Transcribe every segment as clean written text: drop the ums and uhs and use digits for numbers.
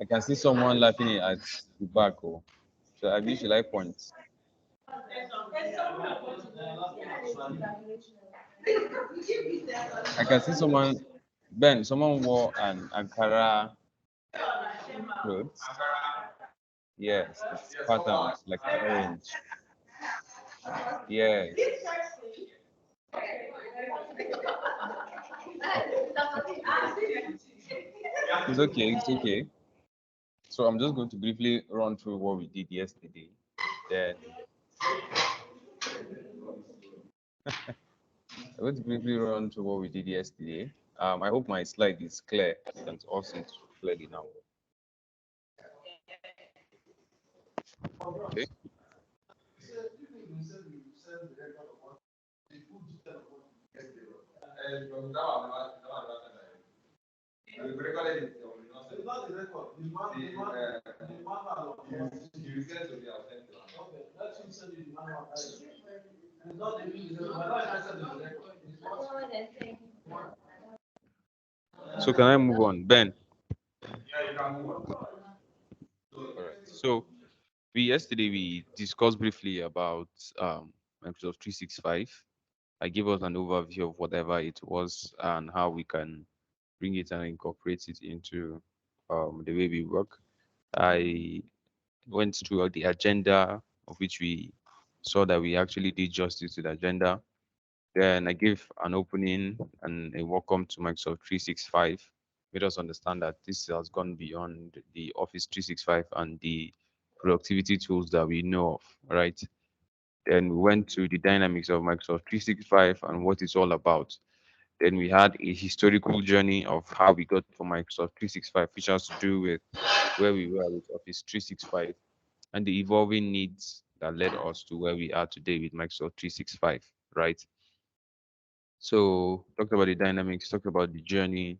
I can see someone laughing at the back. Oh, so I wish you like points. I can see someone, Ben, someone wore an Ankara clothes. Yes, it's patterned like orange. Yes, it's okay, it's okay. So I'm just going to briefly run through what we did yesterday. Then I'm going to briefly run through what we did yesterday. I hope my slide is clear. You can all see it clearly now. Okay. So can I move on, Ben? All right. So yesterday we discussed briefly about Microsoft 365. I gave us an overview of whatever it was and how we can bring it and incorporate it into the way we work. I went through the agenda, of which we saw that we actually did justice to the agenda. Then I gave an opening and a welcome to Microsoft 365. Made us understand that this has gone beyond the Office 365 and the productivity tools that we know of, right? Then we went to the dynamics of Microsoft 365 and what it's all about. Then we had a historical journey of how we got from Microsoft 365, which has to do with where we were with Office 365 and the evolving needs that led us to where we are today with Microsoft 365, right? So talked about the dynamics, talked about the journey.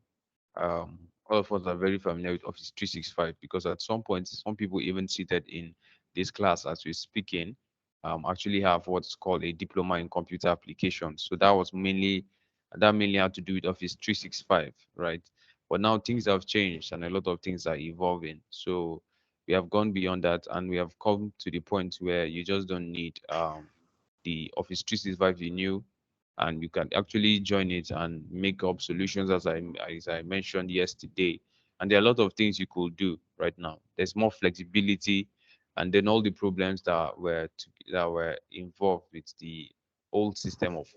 All of us are very familiar with Office 365 because at some point, some people even seated in this class as we're speaking actually have what's called a diploma in computer applications. So that mainly had to do with Office 365, right? But now things have changed and a lot of things are evolving. So we have gone beyond that and we have come to the point where you just don't need the Office 365 you knew, and you can actually join it and make up solutions as I mentioned yesterday. And there are a lot of things you could do right now. There's more flexibility, and then all the problems that were involved with the old system of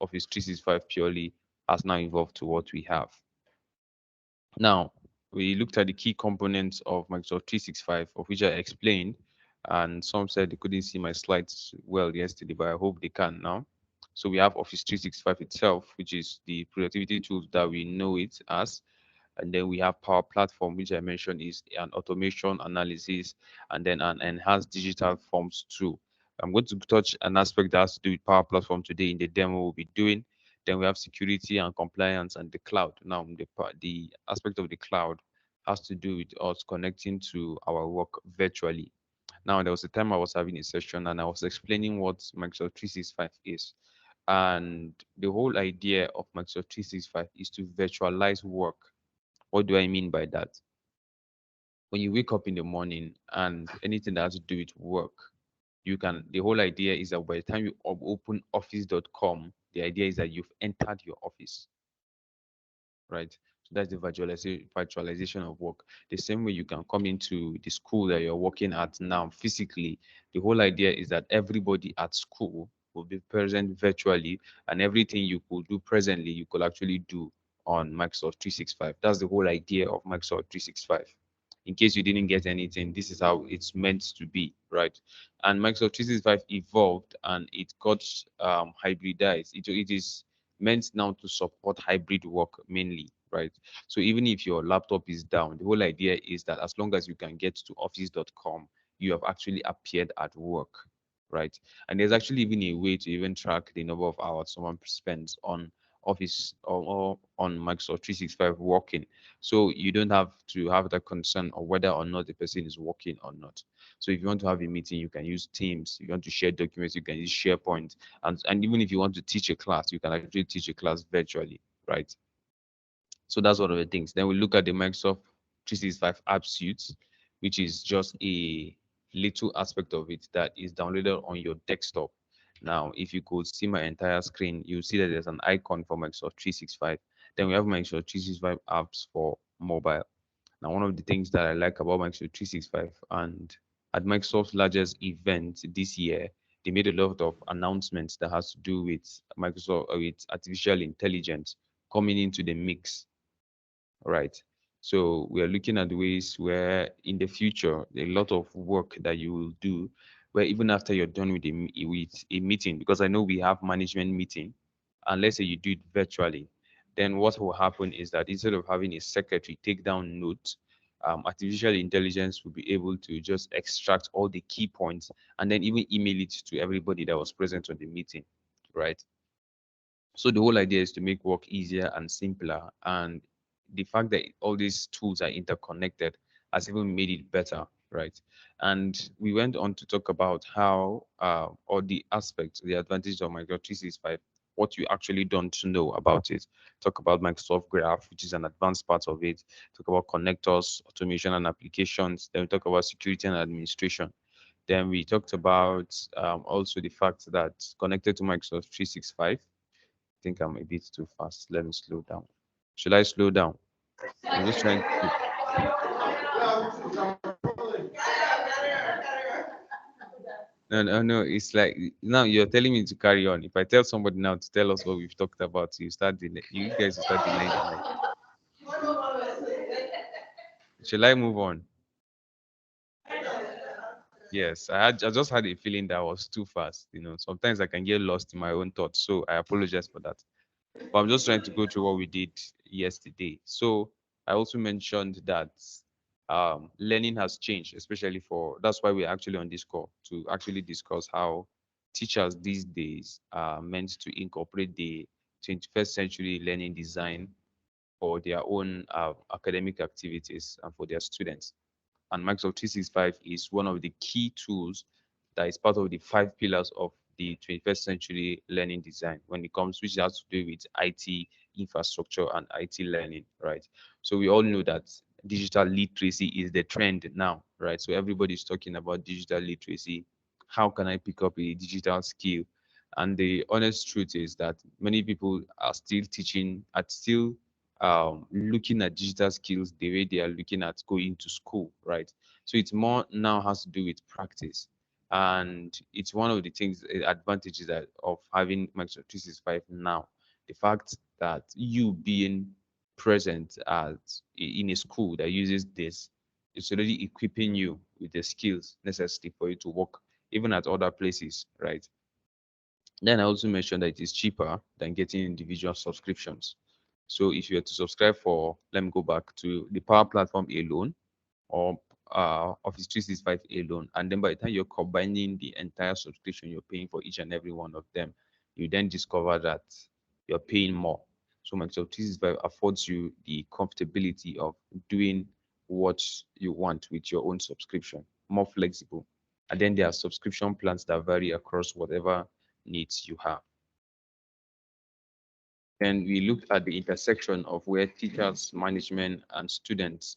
Office 365 purely has now evolved to what we have. Now, we looked at the key components of Microsoft 365, of which I explained, and some said they couldn't see my slides well yesterday, but I hope they can now. So we have Office 365 itself, which is the productivity tools that we know it as. And then we have Power Platform, which I mentioned is an automation analysis and then an enhanced digital forms tool. I'm going to touch an aspect that has to do with Power Platform today in the demo we'll be doing. Then we have security and compliance and the cloud. Now, the aspect of the cloud has to do with us connecting to our work virtually. Now, there was a time I was having a session and I was explaining what Microsoft 365 is. And the whole idea of Microsoft 365 is to virtualize work. What do I mean by that? When you wake up in the morning and anything that has to do with work, the whole idea is that by the time you open office.com, the idea is that you've entered your office, right? So that's the virtualization of work. The same way you can come into the school that you're working at now physically. The whole idea is that everybody at school will be present virtually, and everything you could do presently, you could actually do on Microsoft 365. That's the whole idea of Microsoft 365. In case you didn't get anything, this is how it's meant to be, right? And Microsoft 365 evolved and it got hybridized. It is meant now to support hybrid work mainly, right? So even if your laptop is down, the whole idea is that as long as you can get to office.com, you have actually appeared at work, right? And there's actually even a way to even track the number of hours someone spends on Office or on Microsoft 365 working. So you don't have to have that concern of whether or not the person is working or not. So if you want to have a meeting, you can use Teams. If you want to share documents, you can use SharePoint. And even if you want to teach a class, you can actually teach a class virtually, right? So that's one of the things. Then we look at the Microsoft 365 App Suite, which is just a little aspect of it that is downloaded on your desktop. Now, if you could see my entire screen, you see that there's an icon for Microsoft 365. Then we have Microsoft 365 apps for mobile. Now, one of the things that I like about Microsoft 365, and at Microsoft's largest event this year, they made a lot of announcements that has to do with Microsoft, with artificial intelligence coming into the mix, right? So we are looking at ways where in the future, a lot of work that you will do, where even after you're done with a meeting, because I know we have management meeting, and let's say you do it virtually, then what will happen is that instead of having a secretary take down notes, artificial intelligence will be able to just extract all the key points and then even email it to everybody that was present on the meeting, right? So the whole idea is to make work easier and simpler. And the fact that all these tools are interconnected has even made it better, right? And we went on to talk about how all the aspects, the advantage of Microsoft 365, what you actually don't know about it. Talk about Microsoft Graph, which is an advanced part of it. Talk about connectors, automation and applications. Then we talk about security and administration. Then we talked about also the fact that connected to Microsoft 365, think I'm a bit too fast. Let me slow down. Should I slow down? I'm just trying to. No, no, no. It's like now you're telling me to carry on. If I tell somebody now to tell us what we've talked about, you guys will start delaying the line. Shall I move on? Yes, I just had a feeling that I was too fast. Sometimes I can get lost in my own thoughts. So I apologize for that. But I'm just trying to go through what we did yesterday. So I also mentioned that learning has changed, especially that's why we're actually on this call to actually discuss how teachers these days are meant to incorporate the 21st century learning design for their own academic activities and for their students. And Microsoft 365 is one of the key tools that is part of the 5 pillars of the 21st century learning design when it comes, which has to do with IT infrastructure and IT learning, right? So we all know that digital literacy is the trend now, right? So everybody's talking about digital literacy. How can I pick up a digital skill? And the honest truth is that many people are still still looking at digital skills the way they are looking at going to school, right? So it's more now has to do with practice. And it's one of the things, advantages of having Microsoft 365 now. The fact that you being present in a school that uses this, it's already equipping you with the skills necessary for you to work even at other places, right? Then I also mentioned that it is cheaper than getting individual subscriptions. So if you were to subscribe for, let me go back to the Power Platform alone or Office 365 alone, and then by the time you're combining the entire subscription, you're paying for each and every one of them, you then discover that you're paying more. So Microsoft 365 affords you the comfortability of doing what you want with your own subscription, more flexible. And then there are subscription plans that vary across whatever needs you have. And we looked at the intersection of where teachers, management, and students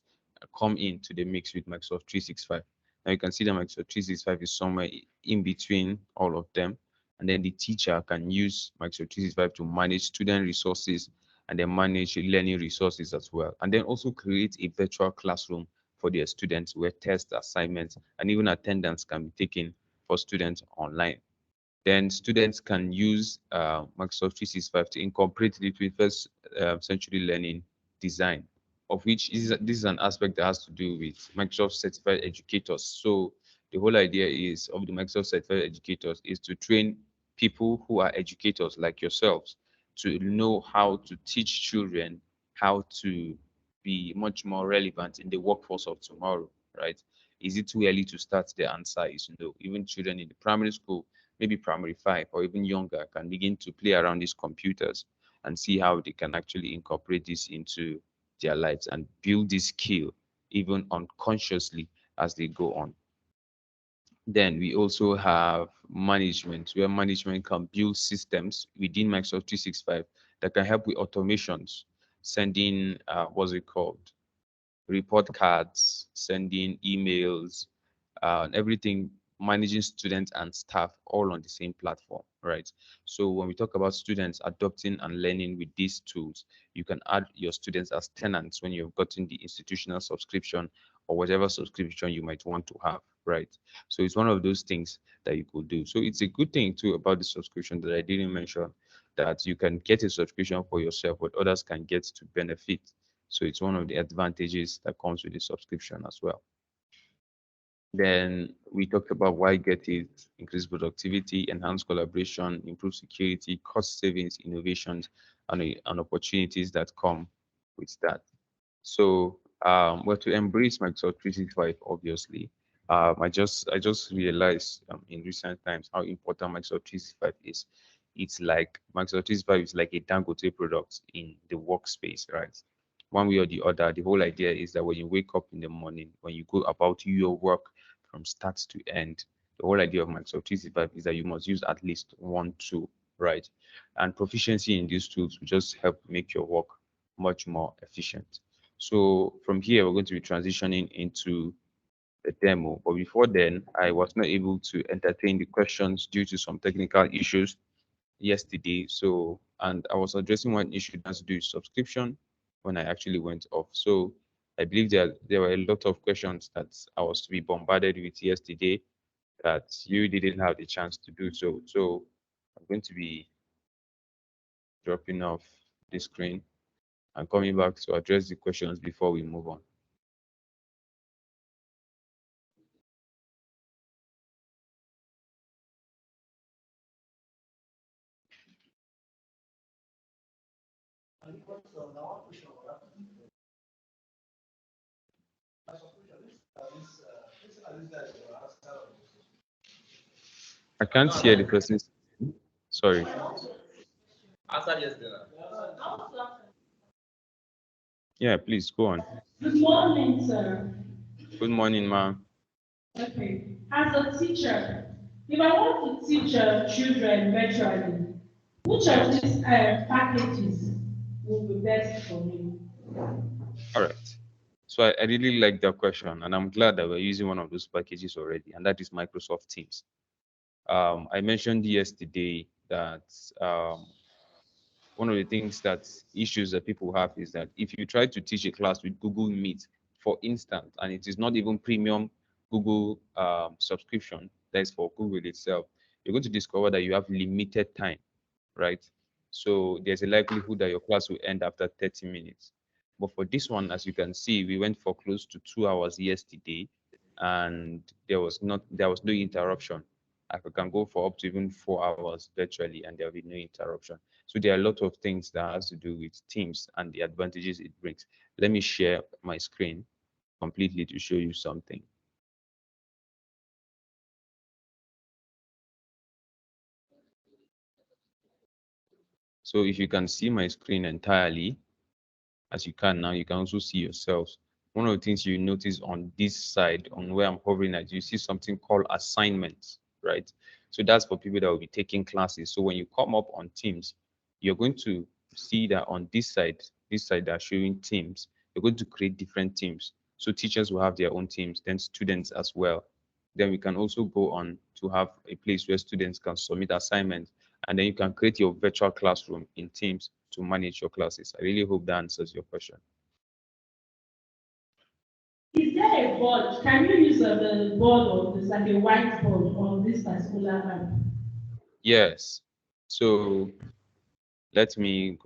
come into the mix with Microsoft 365. Now you can see that Microsoft 365 is somewhere in between all of them. And then the teacher can use Microsoft 365 to manage student resources and then manage learning resources as well. And then also create a virtual classroom for their students where tests, assignments, and even attendance can be taken for students online. Then students can use Microsoft 365 to incorporate the 21st century learning design, of which this is an aspect that has to do with Microsoft certified educators. So the whole idea is of the Microsoft certified educators is to train people who are educators like yourselves to know how to teach children how to be much more relevant in the workforce of tomorrow, right? Is it too early to start? The answer is no. Even children in the primary school, maybe primary 5 or even younger, can begin to play around these computers and see how they can actually incorporate this into their lives and build this skill even unconsciously as they go on. Then we also have management, where management can build systems within Microsoft 365 that can help with automations. sending what's it called, report cards, sending emails, everything, managing students and staff all on the same platform, right? So when we talk about students adopting and learning with these tools, you can add your students as tenants when you've gotten the institutional subscription or whatever subscription you might want to have, right? So it's one of those things that you could do. So it's a good thing too about the subscription that I didn't mention, that you can get a subscription for yourself, but others can get to benefit. So it's one of the advantages that comes with the subscription as well. Then we talked about why get it, increase productivity, enhance collaboration, improve security, cost savings, innovations, and opportunities that come with that. So, well, to embrace Microsoft 365, obviously, I just realized in recent times how important Microsoft 365 is. It's like Microsoft 365 is like a Dangote product in the workspace, right? One way or the other, the whole idea is that when you wake up in the morning, when you go about your work from start to end, the whole idea of Microsoft 365 is that you must use at least one tool, right? And proficiency in these tools will just help make your work much more efficient. So from here, we're going to be transitioning into the demo. But before then, I was not able to entertain the questions due to some technical issues yesterday. So, and I was addressing one issue that's to do with subscription when I actually went off. So I believe there were a lot of questions that I was to be bombarded with yesterday that you didn't have the chance to do so. So I'm going to be dropping off the screen and coming back to address the questions before we move on. I can't hear the person's. Sorry. Yeah, please go on. Good morning, sir. Good morning, ma'am. Okay. As a teacher, if I want to teach children virtually, which of Yes. these packages will be best for me? All right. So I really like that question, and I'm glad that we're using one of those packages already, and that is Microsoft Teams. I mentioned yesterday that one of the things that issues that people have is that if you try to teach a class with Google Meet, for instance, and it is not even premium Google subscription, that is for Google itself, you're going to discover that you have limited time, right? So there's a likelihood that your class will end after 30 minutes. But for this one, as you can see, we went for close to 2 hours yesterday, and there was no interruption. I can go for up to even 4 hours virtually, and there'll be no interruption. So there are a lot of things that has to do with Teams and the advantages it brings. Let me share my screen completely to show you something. So if you can see my screen entirely, as you can now, you can also see yourselves. One of the things you notice on this side, on where I'm hovering at, you see something called assignments, right? So that's for people that will be taking classes. So when you come up on Teams, you're going to see that on this side that are showing teams, you're going to create different teams. So teachers will have their own teams, then students as well. Then we can also go on to have a place where students can submit assignments, and then you can create your virtual classroom in Teams to manage your classes. I really hope that answers your question. Is there a board? Can you use the board or this like a whiteboard on this particular app? Yes. So let me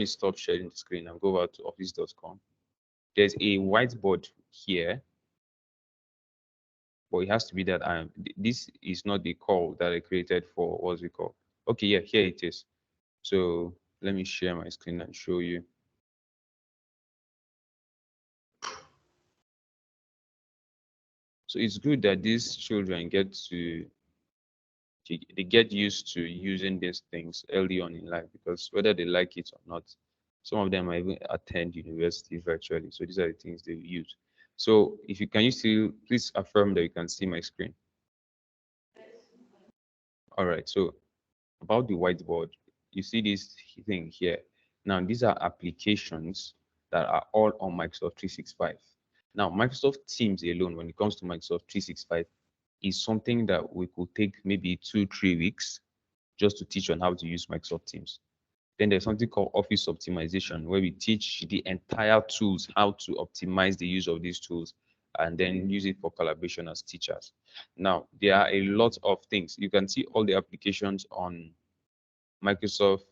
stop sharing the screen and go over to office.com. There's a whiteboard here, but it has to be that this is not the call that I created for what's it called. Okay, yeah, here it is. So let me share my screen and show you. So it's good that these children they get used to using these things early on in life, because whether they like it or not, some of them might even attend university virtually. So these are the things they use. So if you can, you still please affirm that you can see my screen. All right. So about the whiteboard, you see this thing here. Now, these are applications that are all on Microsoft 365. Now, Microsoft Teams alone, when it comes to Microsoft 365, is something that we could take maybe 2-3 weeks just to teach on how to use Microsoft Teams. Then there's something called Office Optimization, where we teach the entire tools how to optimize the use of these tools and then use it for collaboration as teachers. Now, there are a lot of things. You can see all the applications on Microsoft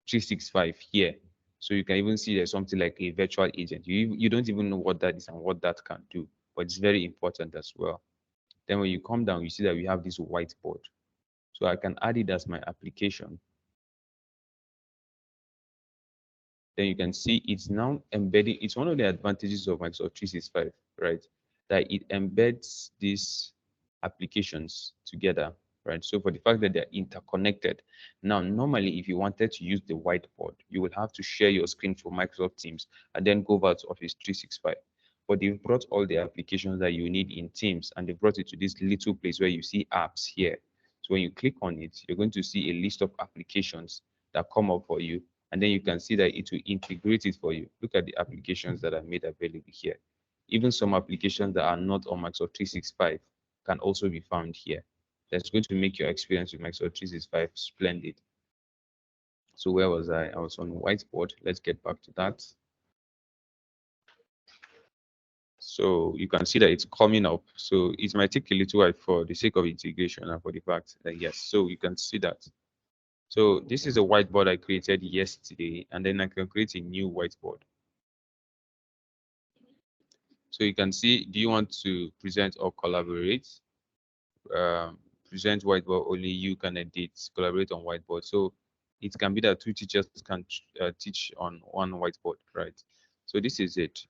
365 here. So you can even see there's something like a virtual agent. You don't even know what that is and what that can do, but it's very important as well. Then when you come down, you see that we have this whiteboard. So I can add it as my application. Then you can see it's now embedding. It's one of the advantages of Microsoft 365, right? That it embeds these applications together, right? So for the fact that they're interconnected. Now, normally, if you wanted to use the whiteboard, you would have to share your screen for Microsoft Teams and then go over to Office 365. But they've brought all the applications that you need in Teams and they brought it to this little place where you see apps here. So when you click on it, you're going to see a list of applications that come up for you, and then you can see that it will integrate it for you. Look at the applications that are made available here. Even some applications that are not on Microsoft 365 can also be found here. That's going to make your experience with Microsoft 365 splendid. So where was I? I was on whiteboard. Let's get back to that. So you can see that it's coming up. So it might take a little while for the sake of integration and for the fact that yes, so you can see that. So this is a whiteboard I created yesterday, and then I can create a new whiteboard. So you can see, do you want to present or collaborate? Present whiteboard, only you can edit, collaborate on whiteboard. So it can be that two teachers can teach on one whiteboard, right? So this is it.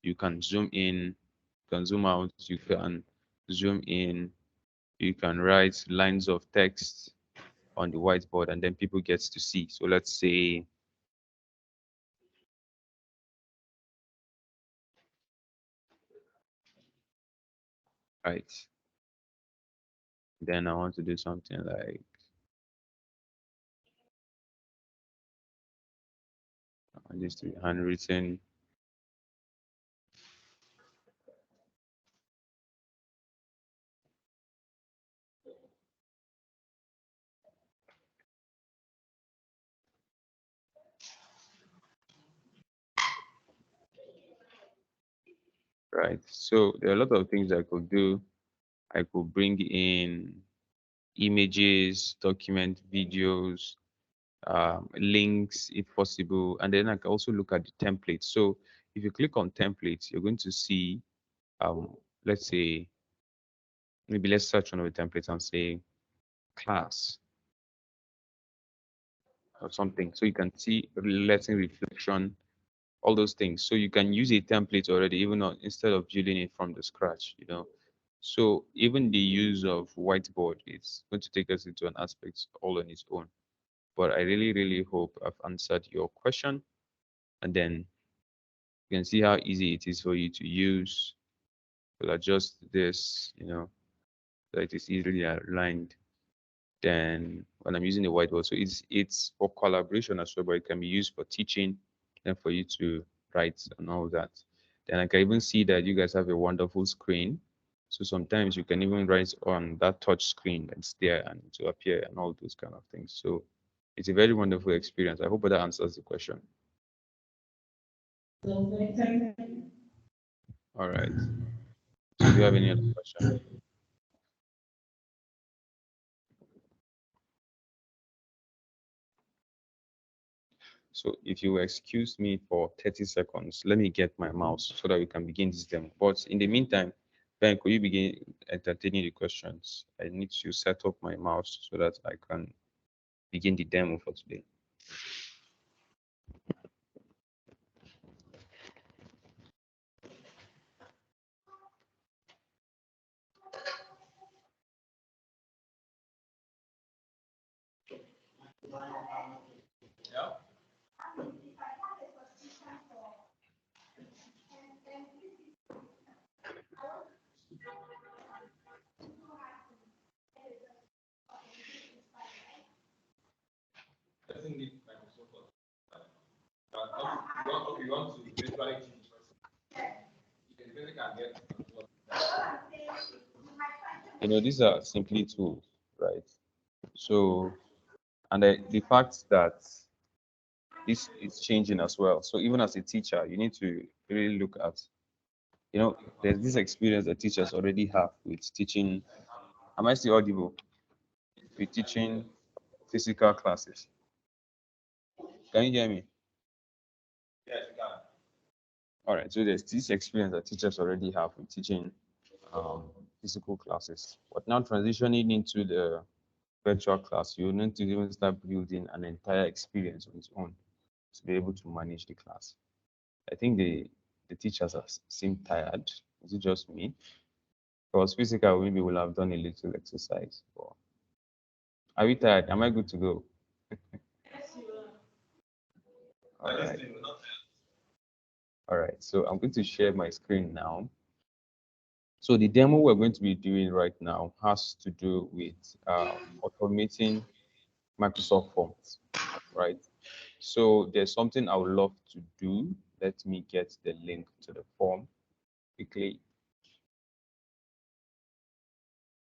You can zoom in, you can zoom out, you can zoom in, you can write lines of text on the whiteboard and then people get to see. So let's say, right, then I want to do something like, I want this to be handwritten. Right. So there are a lot of things I could do. I could bring in images, document videos, links if possible, and then I can also look at the templates. So if you click on templates, you're going to see, let's say, maybe let's search one of the templates and say class or something. So you can see lesson reflection, all those things. So you can use a template already, even on, instead of building it from the scratch, you know. So even the use of whiteboard is going to take us into an aspect all on its own. But I really, really hope I've answered your question. And then you can see how easy it is for you to use. We'll adjust this, you know, so it is easily aligned. Then when I'm using the whiteboard, so it's for collaboration as well, but it can be used for teaching and for you to write and all that. Then I can even see that you guys have a wonderful screen. So sometimes you can even write on that touch screen that's there and to appear and all those kind of things. So it's a very wonderful experience. I hope that answers the question. All right. So do you have any other question? So if you excuse me for 30 seconds, let me get my mouse so that we can begin this demo. But in the meantime, Ben, could you begin entertaining the questions? I need to set up my mouse so that I can begin the demo for today. These are simply tools, right? So, and the fact that this is changing as well. So even as a teacher, you need to really look at, there's this experience that teachers already have with teaching. Am I still audible? With teaching physical classes. Can you hear me? All right. So there's this experience that teachers already have with teaching um, physical classes. But now transitioning into the virtual class, you need to even start building an entire experience on its own to be able to manage the class. I think the teachers are seem tired. Is it just me? Because physical, maybe we'll have done a little exercise. But are we tired? Am I good to go? All right. All right. So I'm going to share my screen now. So the demo we're going to be doing right now has to do with automating Microsoft Forms, right? So there's something I would love to do. Let me get the link to the form quickly.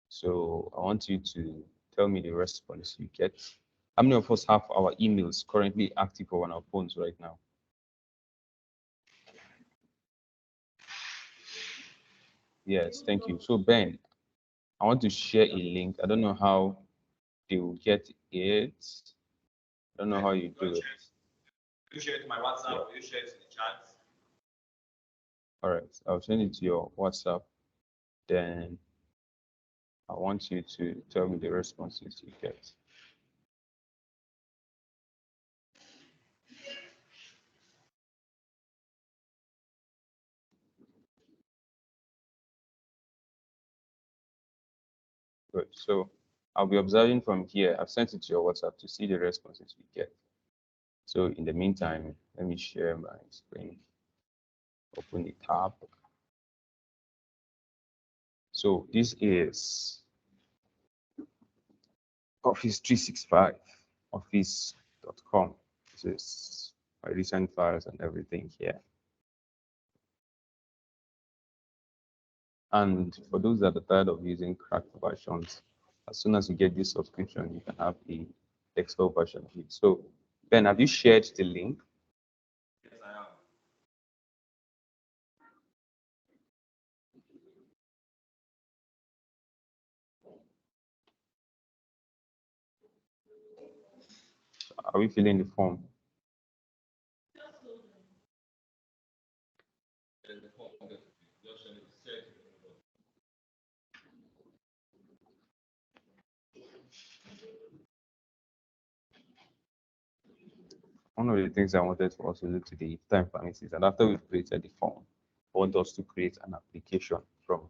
So I want you to tell me the response you get. How many of us have our emails currently active on our phones right now? Yes, thank you. So Ben, I want to share a link. I don't know how they will get it. I don't know how you do it. You share it to my WhatsApp, Yeah. or you share it in the chat. All right, I'll send it to your WhatsApp. Then I want you to tell me the responses you get. Good. So I'll be observing from here. I've sent it to your WhatsApp to see the responses we get. So in the meantime, let me share my screen. Open the tab. So this is Office 365, office.com. This is my recent files and everything here. And for those that are tired of using cracked versions, as soon as you get this subscription, you can have a desktop version of it. So, Ben, have you shared the link? Yes, I am. Are we filling the form? One of the things I wanted to also do today, if time permits, is that after we've created the form, I want us to create an application from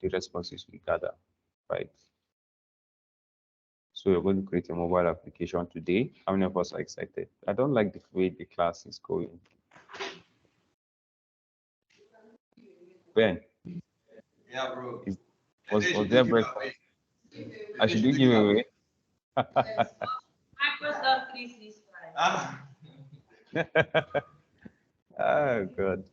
the responses we gather, right? So we're going to create a mobile application today. How many of us are excited? I don't like the way the class is going. Ben, Yeah, bro. is, I think was you there should give breakfast? away. I should do giveaway. Microsoft 365. Ah. Oh God.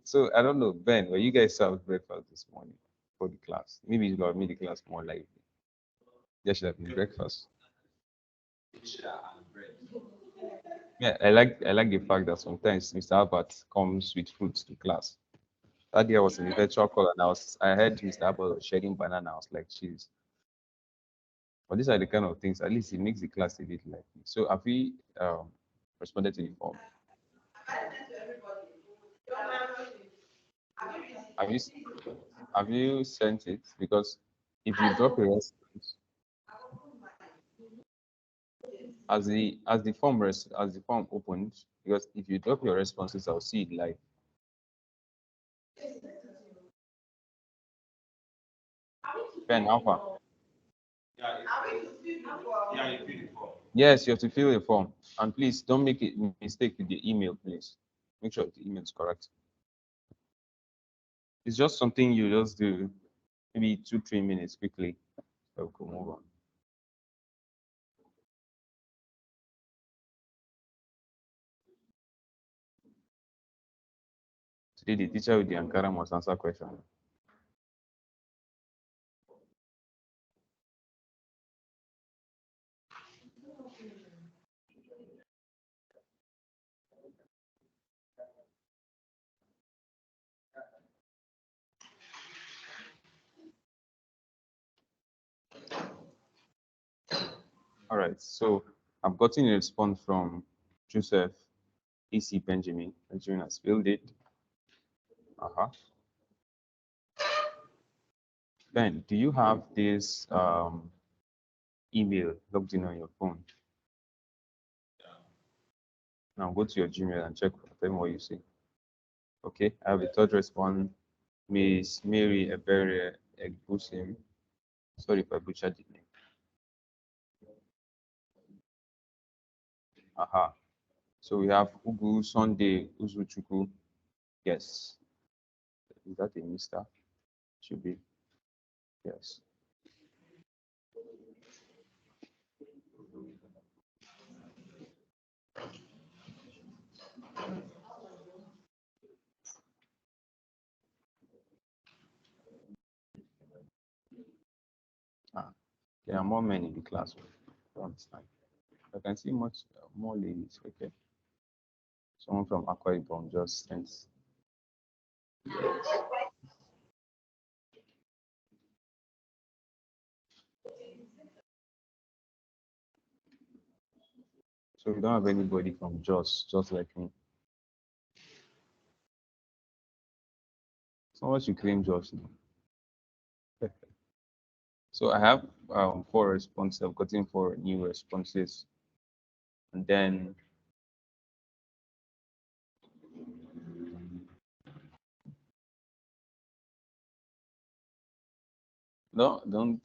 So I don't know, Ben, were you guys served breakfast this morning for the class? Maybe you have made the class more lively. There should have been breakfast. And bread. Yeah, I like the fact that sometimes Mr. Albert comes with fruits to class. That day I was in the virtual call and I heard Mr. Albert was sharing banana. I was like, cheese. But these are the kind of things, at least it makes the class a bit lively. So have we responded to the form? Have you have you sent it? Because if you drop a response, as the form opens, because if you drop your responses, I'll see it live. Ben Alpha. Yeah, yeah, you fill it for. Yes, you have to fill the form. And please don't make a mistake with the email, please. Make sure the email is correct. It's just something you just do maybe 2-3 minutes quickly. So we'll move on. Today the teacher with the Ankara must answer question. All right, so I've gotten a response from Joseph E.C. Benjamin. Benjamin has filled it. Uh-huh. Ben, do you have this email logged in on your phone? Now go to your Gmail and check. Tell me what you see. Okay, I have a third response. Miss Mary Ebere Egbusim. Sorry if I butchered the name. Aha. So we have Ugu Sunday Uzuchuku. Yes. Is that a mister? Should be. Yes. Ah, there are more men in the class. Don't understand. I can see much more ladies. Okay. Someone from Akwa Ibom just sent. So we don't have anybody from just like me. Someone should claim Jos. So I have 4 responses. I've gotten 4 new responses, and then no, don't.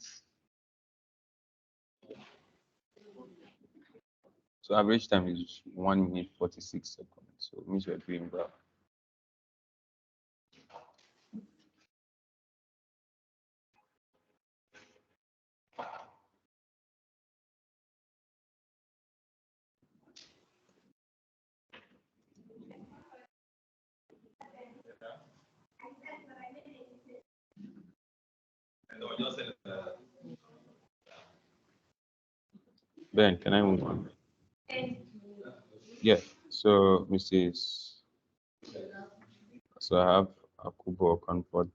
So average time is 1 minute 46 seconds. So it means we're doing well. Ben, can I move on? Yeah. So Mrs. So I have Akubo Comfort.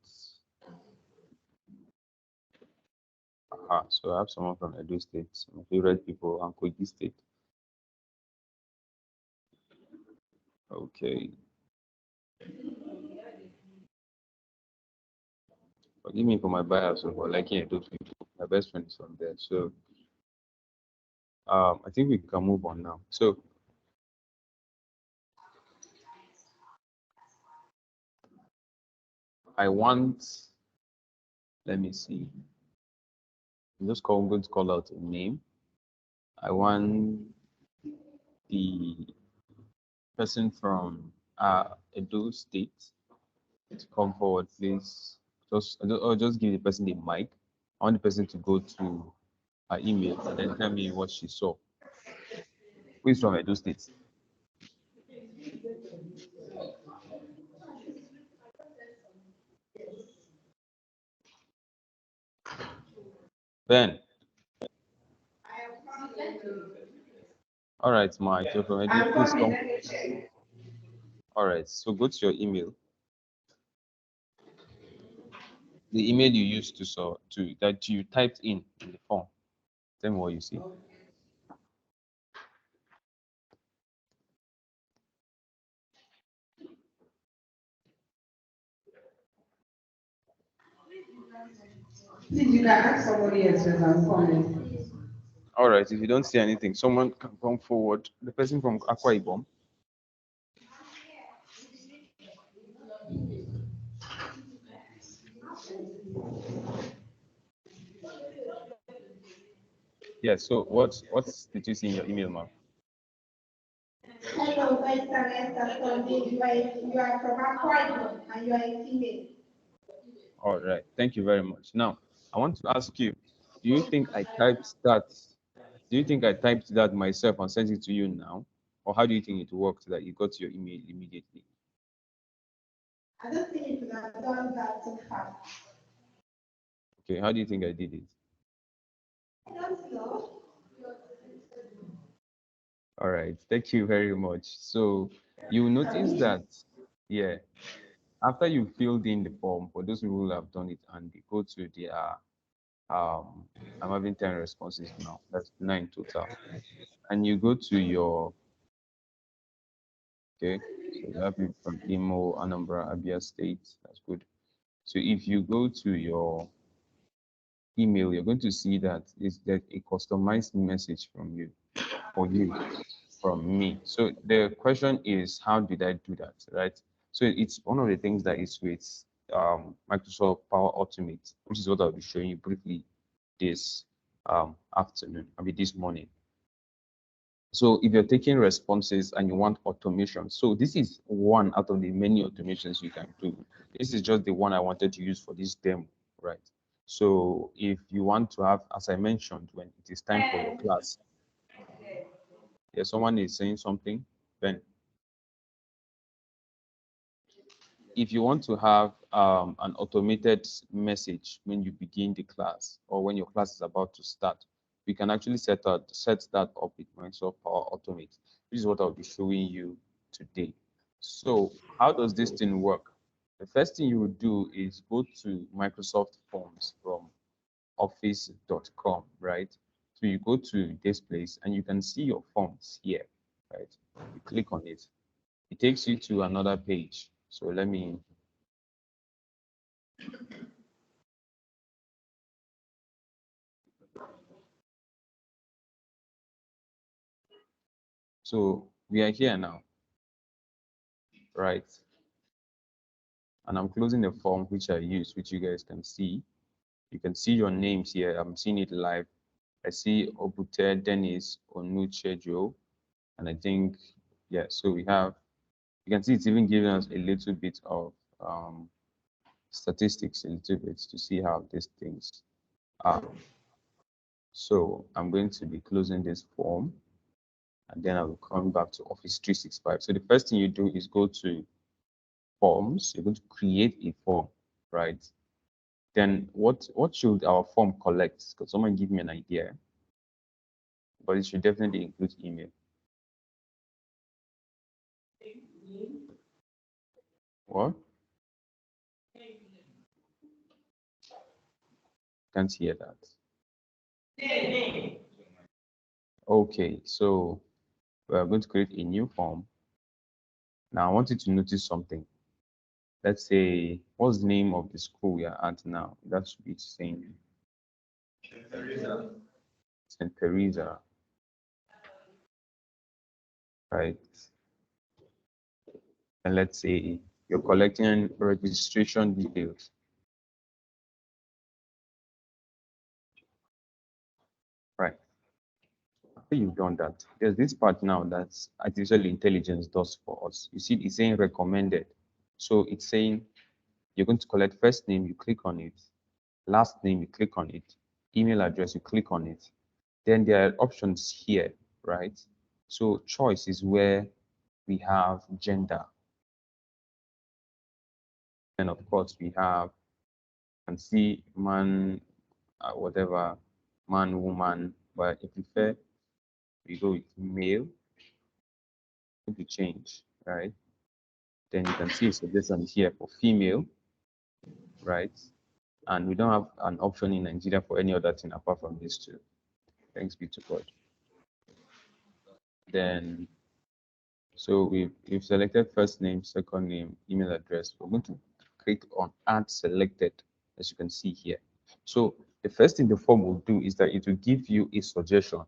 So I have someone from Edo State, my favorite people, and Kogi State. Okay. Forgive me for my bias for liking Edo people. My best friend is from there. So I think we can move on now. So I want, let me see. I'm going to call out a name. I want the person from Edo State to come forward, please. Just give the person the mic. I want the person to go to her email and then tell me what she saw. Who is from Edo State? Ben. All right, Mike, you're from Edo. Please come. All right, so go to your email. The email you used to that you typed in the form. Tell me what you see. Please, you can ask somebody else when I'm coming. All right, if you don't see anything, someone can come forward. The person from Akwa Ibom. Yeah, so what did you see in your email, ma'am? Hello, Mr. Sunday. You are from Akwa Ibom and you are a female. All right, thank you very much. Now, I want to ask you, do you think I typed that? Do you think I typed that myself and sent it to you now? Or how do you think it worked that you got your email immediately? I don't think you could have done that so fast. Okay, how do you think I did it? I don't know. All right, thank you very much. So you will notice that, yeah, after you filled in the form, for those people who have done it and they go to their, I'm having 10 responses now, that's 9 total. And you go to your, okay, so you have it from Imo, Anambra, Abia State, that's good. So if you go to your email, you're going to see that is that a customized message from you, for you, from me. So the question is, how did I do that, right? So it's one of the things that is with Microsoft Power Automate, which is what I'll be showing you briefly this afternoon, I mean this morning. So if you're taking responses and you want automation, so this is one out of the many automations you can do. This is just the one I wanted to use for this demo, right? So if you want to have, as I mentioned, when it is time for your class, yeah, someone is saying something, then if you want to have an automated message when you begin the class or when your class is about to start, we can actually set that up with Microsoft Power Automate. This is what I'll be showing you today. So how does this thing work? The first thing you would do is go to Microsoft Forms from office.com, right? So you go to this place and you can see your forms here, right? You click on it. It takes you to another page. So let me So we are here now, right? And I'm closing the form which I used, which you guys can see. You can see your names here. I'm seeing it live. I see Obute Dennis Onuchejo. And I think, yeah, so we have, you can see it's even giving us a little bit of statistics, a little bit to see how these things are. So I'm going to be closing this form and then I will come back to Office 365. So the first thing you do is go to forms. You're going to create a form, right? Then what should our form collect? Could someone give me an idea? But it should definitely include email. What? Can't hear that. Okay, so we're going to create a new form. Now I want you to notice something. Let's say, what's the name of the school we are at now? That should be St. Theresa, right? And let's say you're collecting registration details. Right. After you've done that, there's this part now that artificial intelligence does for us. You see, it's saying recommended. So it's saying you're going to collect first name, you click on it, last name, you click on it, email address, you click on it. Then there are options here, right? So choice is where we have gender. And of course, we have, and see man, whatever, man, woman. But if you prefer, we go with male, if you change, right? Then you can see a suggestion here for female, right? And we don't have an option in Nigeria for any other thing apart from these two. Thanks be to God. Then, so we've selected first name, second name, email address. We're going to click on add selected, as you can see here. So the first thing the form will do is that it will give you a suggestion.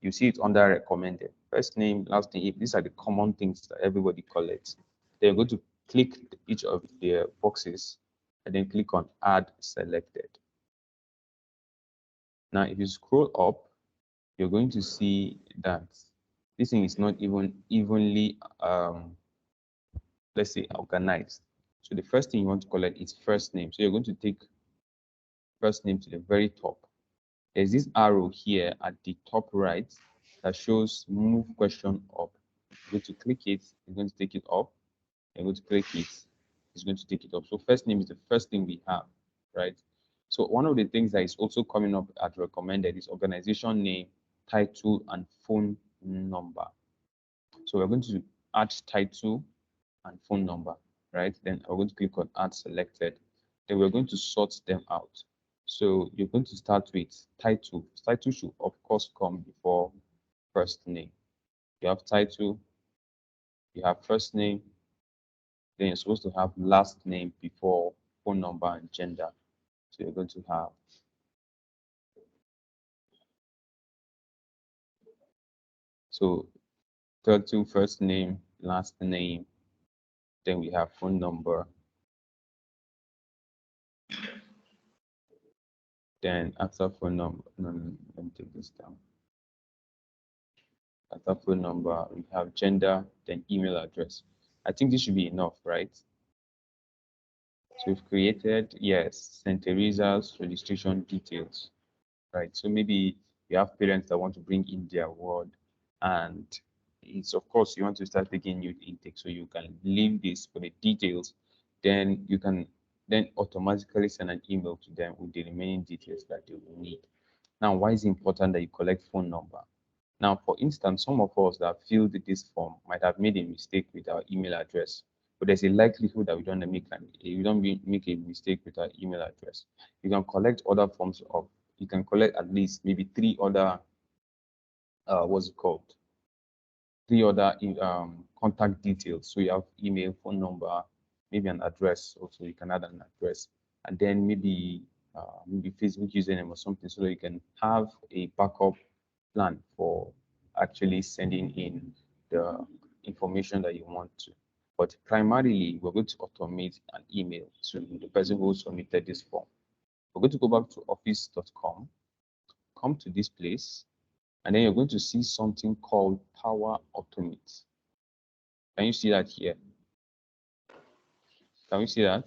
You see it under recommended. First name, last name, these are the common things that everybody collects. Then you're going to click each of the boxes and then click on add selected. Now, if you scroll up, you're going to see that this thing is not even evenly, let's say, organized. So the first thing you want to collect is first name. So you're going to take first name to the very top. There's this arrow here at the top right that shows move question up. You're going to click it, you're going to take it up, you're going to click it, is going to take it up. So first name is the first thing we have, right? So one of the things that is also coming up at recommended is organization name, title, and phone number. So we're going to add title and phone number, right? Then we're going to click on add selected. Then we're going to sort them out. So you're going to start with title. Title should of course come before first name. You have title, you have first name, then you're supposed to have last name before phone number and gender. So you're going to have so title, first name, last name, then we have phone number. Then after phone number, no, let me take this down. After phone number, we have gender, then email address. I think this should be enough, right? So we've created, yes, St. Teresa's registration details, right? So maybe you have parents that want to bring in their ward, and it's of course you want to start taking youth intake, so you can leave this for the details, then you can then automatically send an email to them with the remaining details that they will need. Now, why is it important that you collect phone number? Now, for instance, some of us that filled this form might have made a mistake with our email address, but there's a likelihood that we don't make a mistake with our email address. You can collect other forms of, you can collect at least maybe three other, what's it called? Three other contact details. So you have email, phone number, maybe an address. Also, you can add an address, and then maybe Facebook username or something, so that you can have a backup plan for actually sending in the information that you want to. But primarily, we're going to automate an email to the person who submitted this form. We're going to go back to office.com, come to this place, and then you're going to see something called Power Automate. Can you see that here? Can you see that?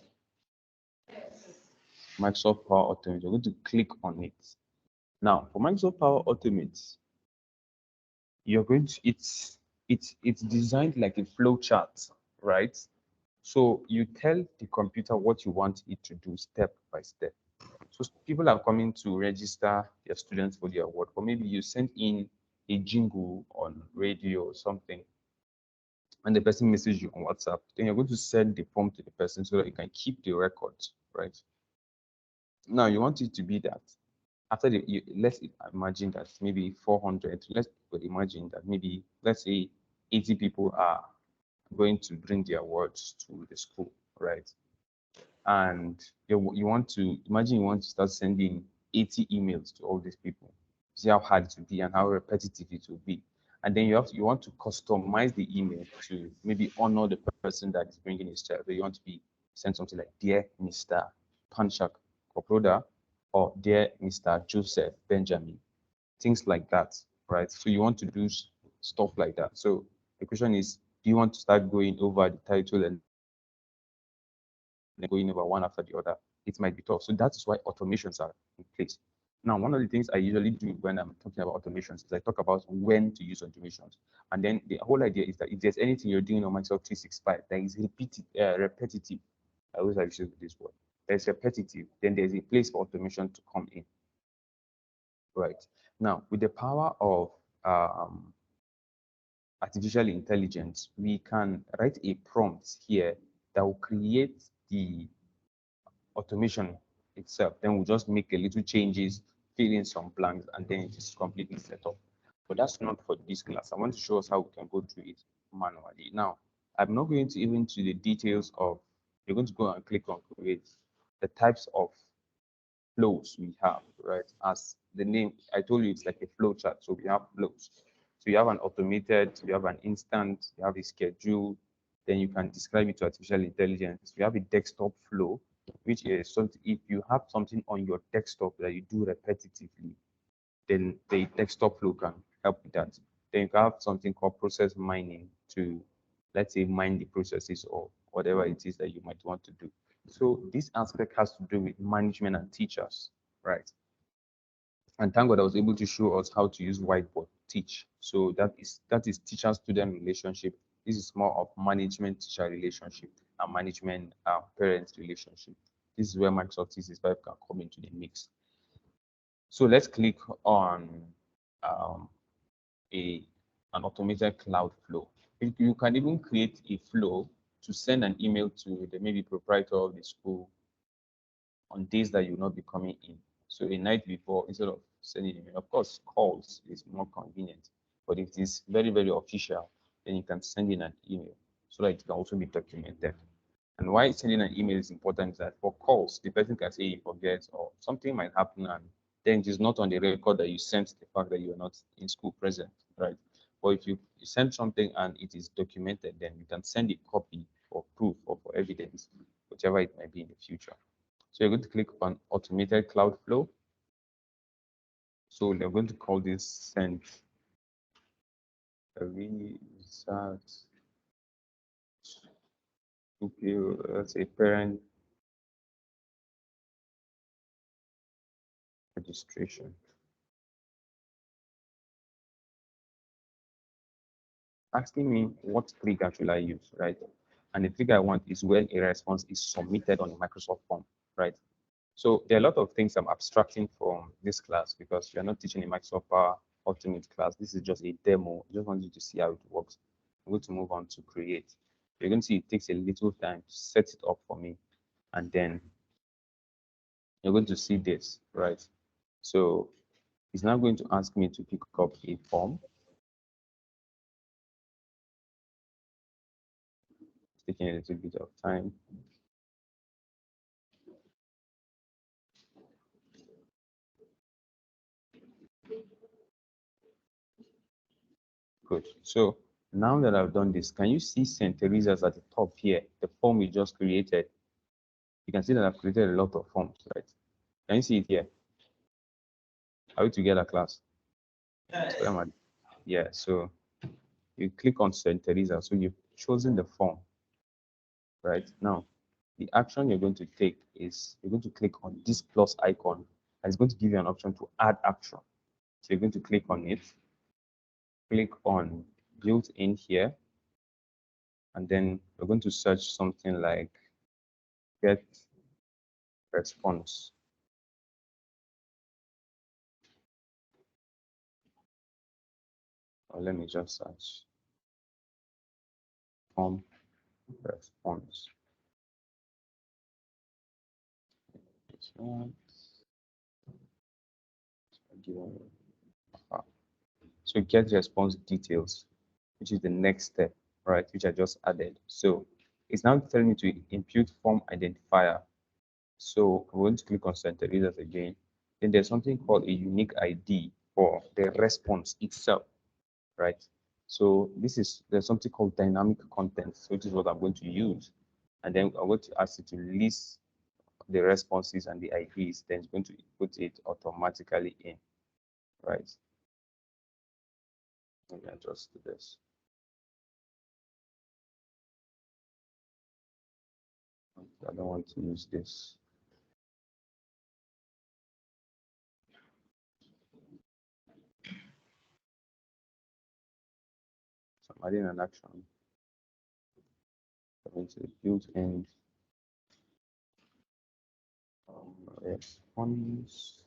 Microsoft Power Automate. You're going to click on it. Now, for Microsoft Power Automate, you're going to it's designed like a flow chart, right? So you tell the computer what you want it to do step by step. So people are coming to register their students for the award, or maybe you send in a jingle on radio or something, and the person messages you on WhatsApp. Then you're going to send the form to the person so that you can keep the records, right? Now you want it to be that after let's imagine that maybe 400, let's imagine that maybe, let's say 80 people are going to bring their words to the school, right? And you want to imagine you want to start sending 80 emails to all these people. See how hard it will be and how repetitive it will be. And then you want to customize the email to maybe honor the person that is bringing his child. So you want to be send something like, dear Mr. Panchak Koproda, or dear Mr. Joseph Benjamin, things like that, right? So you want to do stuff like that. So the question is, do you want to start going over the title and going over one after the other? It might be tough. So that's why automations are in place. Now, one of the things I usually do when I'm talking about automations is I talk about when to use automations. And then the whole idea is that if there's anything you're doing on Microsoft 365 that is repetitive, I always like to use this word, that's repetitive, then there's a place for automation to come in. Right. Now, with the power of artificial intelligence, we can write a prompt here that will create the automation itself. Then we'll just make a little changes, fill in some blanks, and then it is completely set up. But that's not for this class. I want to show us how we can go through it manually. Now, I'm not going to even to the details of, you're going to go and click on create, the types of flows we have, right? As the name, I told you, it's like a flow chart. So we have flows. So you have an automated, you have an instant, you have a schedule, then you can describe it to artificial intelligence. You have a desktop flow, which is something, if you have something on your desktop that you do repetitively, then the desktop flow can help with that. Then you can have something called process mining to, let's say, mine the processes or whatever it is that you might want to do. So this aspect has to do with management and teachers, right? And thank God I was able to show us how to use whiteboard to teach. So that is teacher-student relationship. This is more of management-teacher relationship. and management parent relationship. This is where Microsoft 365 can come into the mix. So let's click on um, an automated cloud flow. You can even create a flow to send an email to the maybe proprietor of the school on days that you will not be coming in. So a night before, instead of sending email, of course, calls is more convenient. But if it is very, very official, then you can send in an email so that it can also be documented. And why sending an email is important is that for calls, the person can say he forgets or something might happen, and then it is not on the record that you sent the fact that you are not in school present, right? But if you send something and it is documented, then you can send a copy for proof or for evidence, whichever it might be in the future. So you're going to click on automated cloud flow. So we're going to call this send result to, let's say, parent registration. Asking me what trigger should I use, right? And the trigger I want is when a response is submitted on a Microsoft form, right? So there are a lot of things I'm abstracting from this class because we are not teaching a Microsoft Power Ultimate class. This is just a demo. I just want you to see how it works. I'm going to move on to create. You're going to see it takes a little time to set it up for me. And then you're going to see this, right? So it's now going to ask me to pick up a form. It's taking a little bit of time. Good. So now that I've done this, can you see St. Teresa's at the top here, the form we just created? You can see that I've created a lot of forms, right? Can you see it here? Are we together, class? Yeah, so you click on St. Teresa. So you've chosen the form, right? Now, the action you're going to take is you're going to click on this plus icon, and it's going to give you an option to add action. So you're going to click on it, click on built in here, and then we're going to search something like get response. Or let me just search form response. This one. So get response details, which is the next step, right? Which I just added. So it's now telling me to impute form identifier. So I'm going to click on St. Teresa's again. Then there's something called a unique ID for the response itself, right? So there's something called dynamic content, which is what I'm going to use. And then I'm going to ask it to list the responses and the IDs, then it's going to put it automatically in, right? Let me adjust to this. I don't want to use this. So I'm adding an action. Going to the built-in response.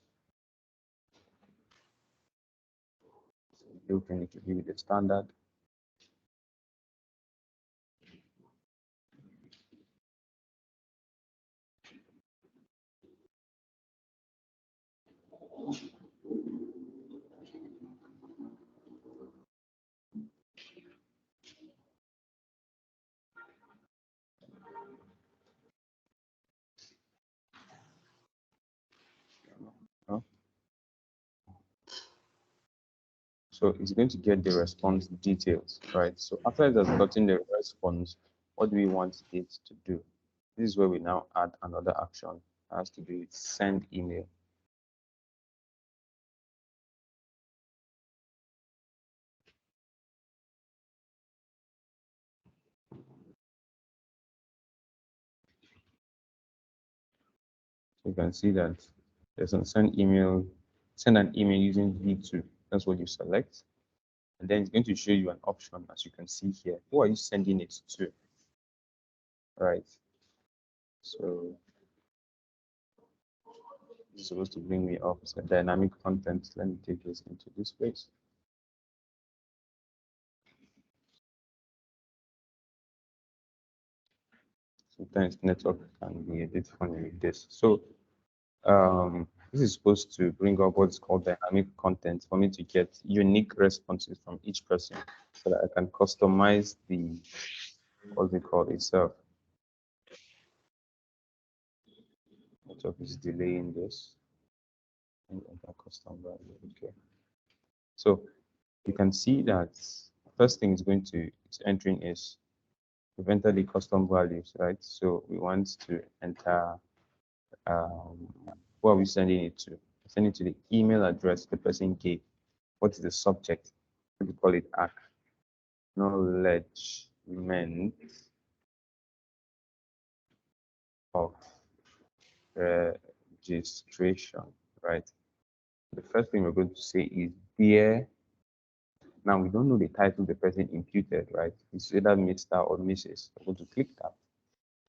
Built-in, it will give you the standard. Oh. So it's going to get the response details, right? So after it has gotten the response, what do we want it to do? This is where we now add another action. It has to do with send email. So you can see that there's a send email, send an email using V2. That's what you select. And then it's going to show you an option, as you can see here. Who are you sending it to? right? So it's supposed to bring me up. So dynamic content. Let me take this into this space. Sometimes network can be a bit funny with this. So this is supposed to bring up what's called dynamic content for me to get unique responses from each person so that I can customize the what's it called itself. Network is delaying this. And enter custom value. Okay. So you can see that first thing is going to it's entering is we've entered the custom values, right? So we want to enter who are we sending it to? Sending it to the email address the person gave. What is the subject? We call it acknowledgement of registration, right? The first thing we're going to say is dear. Now we don't know the title the person imputed, right? It's either Mr. or Mrs. We're going to click that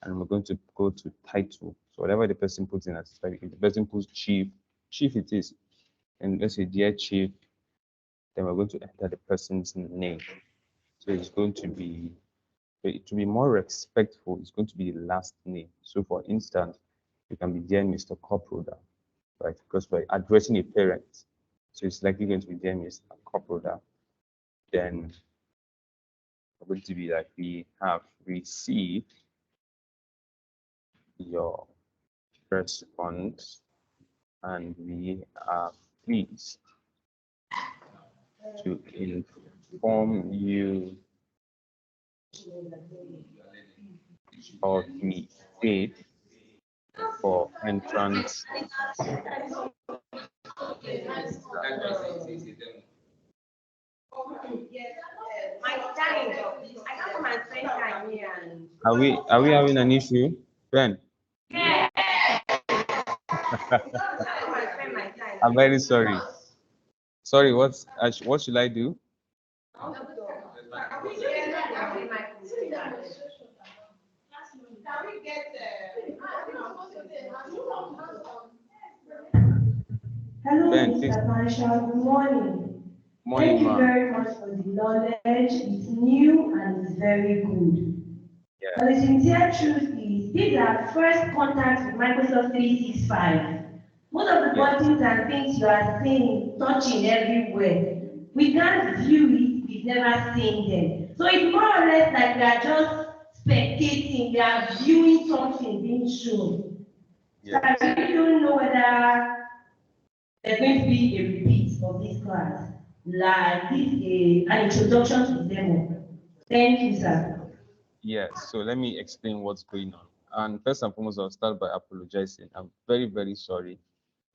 and we're going to go to title. So whatever the person puts in as title, if the person puts chief it is. And let's say dear chief, then we're going to enter the person's name. So it's going to be more respectful, it's going to be the last name. So for instance, it can be dear Mr. Coproda, right? Because we're addressing a parent. So it's likely going to be dear Mr. Coproda. Then we're going to be like, we have received your response and we are pleased to inform you of the date for entrance. Are we having an issue? Ben, I'm very sorry. Sorry, what should I do? Hello, Ben, Mr. please. Marshall. Good morning. Morning, Thank you ma'am. very much for the knowledge. It's new and it's very good. Yeah. But the sincere truth is, these are first contacts with Microsoft 365. Most of the Yes. buttons and things you are seeing, touching everywhere, we can't view it, we've never seen them. So it's more or less like we are just spectating, we are viewing something being shown. So Yes. I really don't know whether there's going to be a repeat of this class, like this, an introduction to the demo. Thank you, sir. Yes. So let me explain what's going on. And first and foremost, I'll start by apologizing. I'm very, very sorry.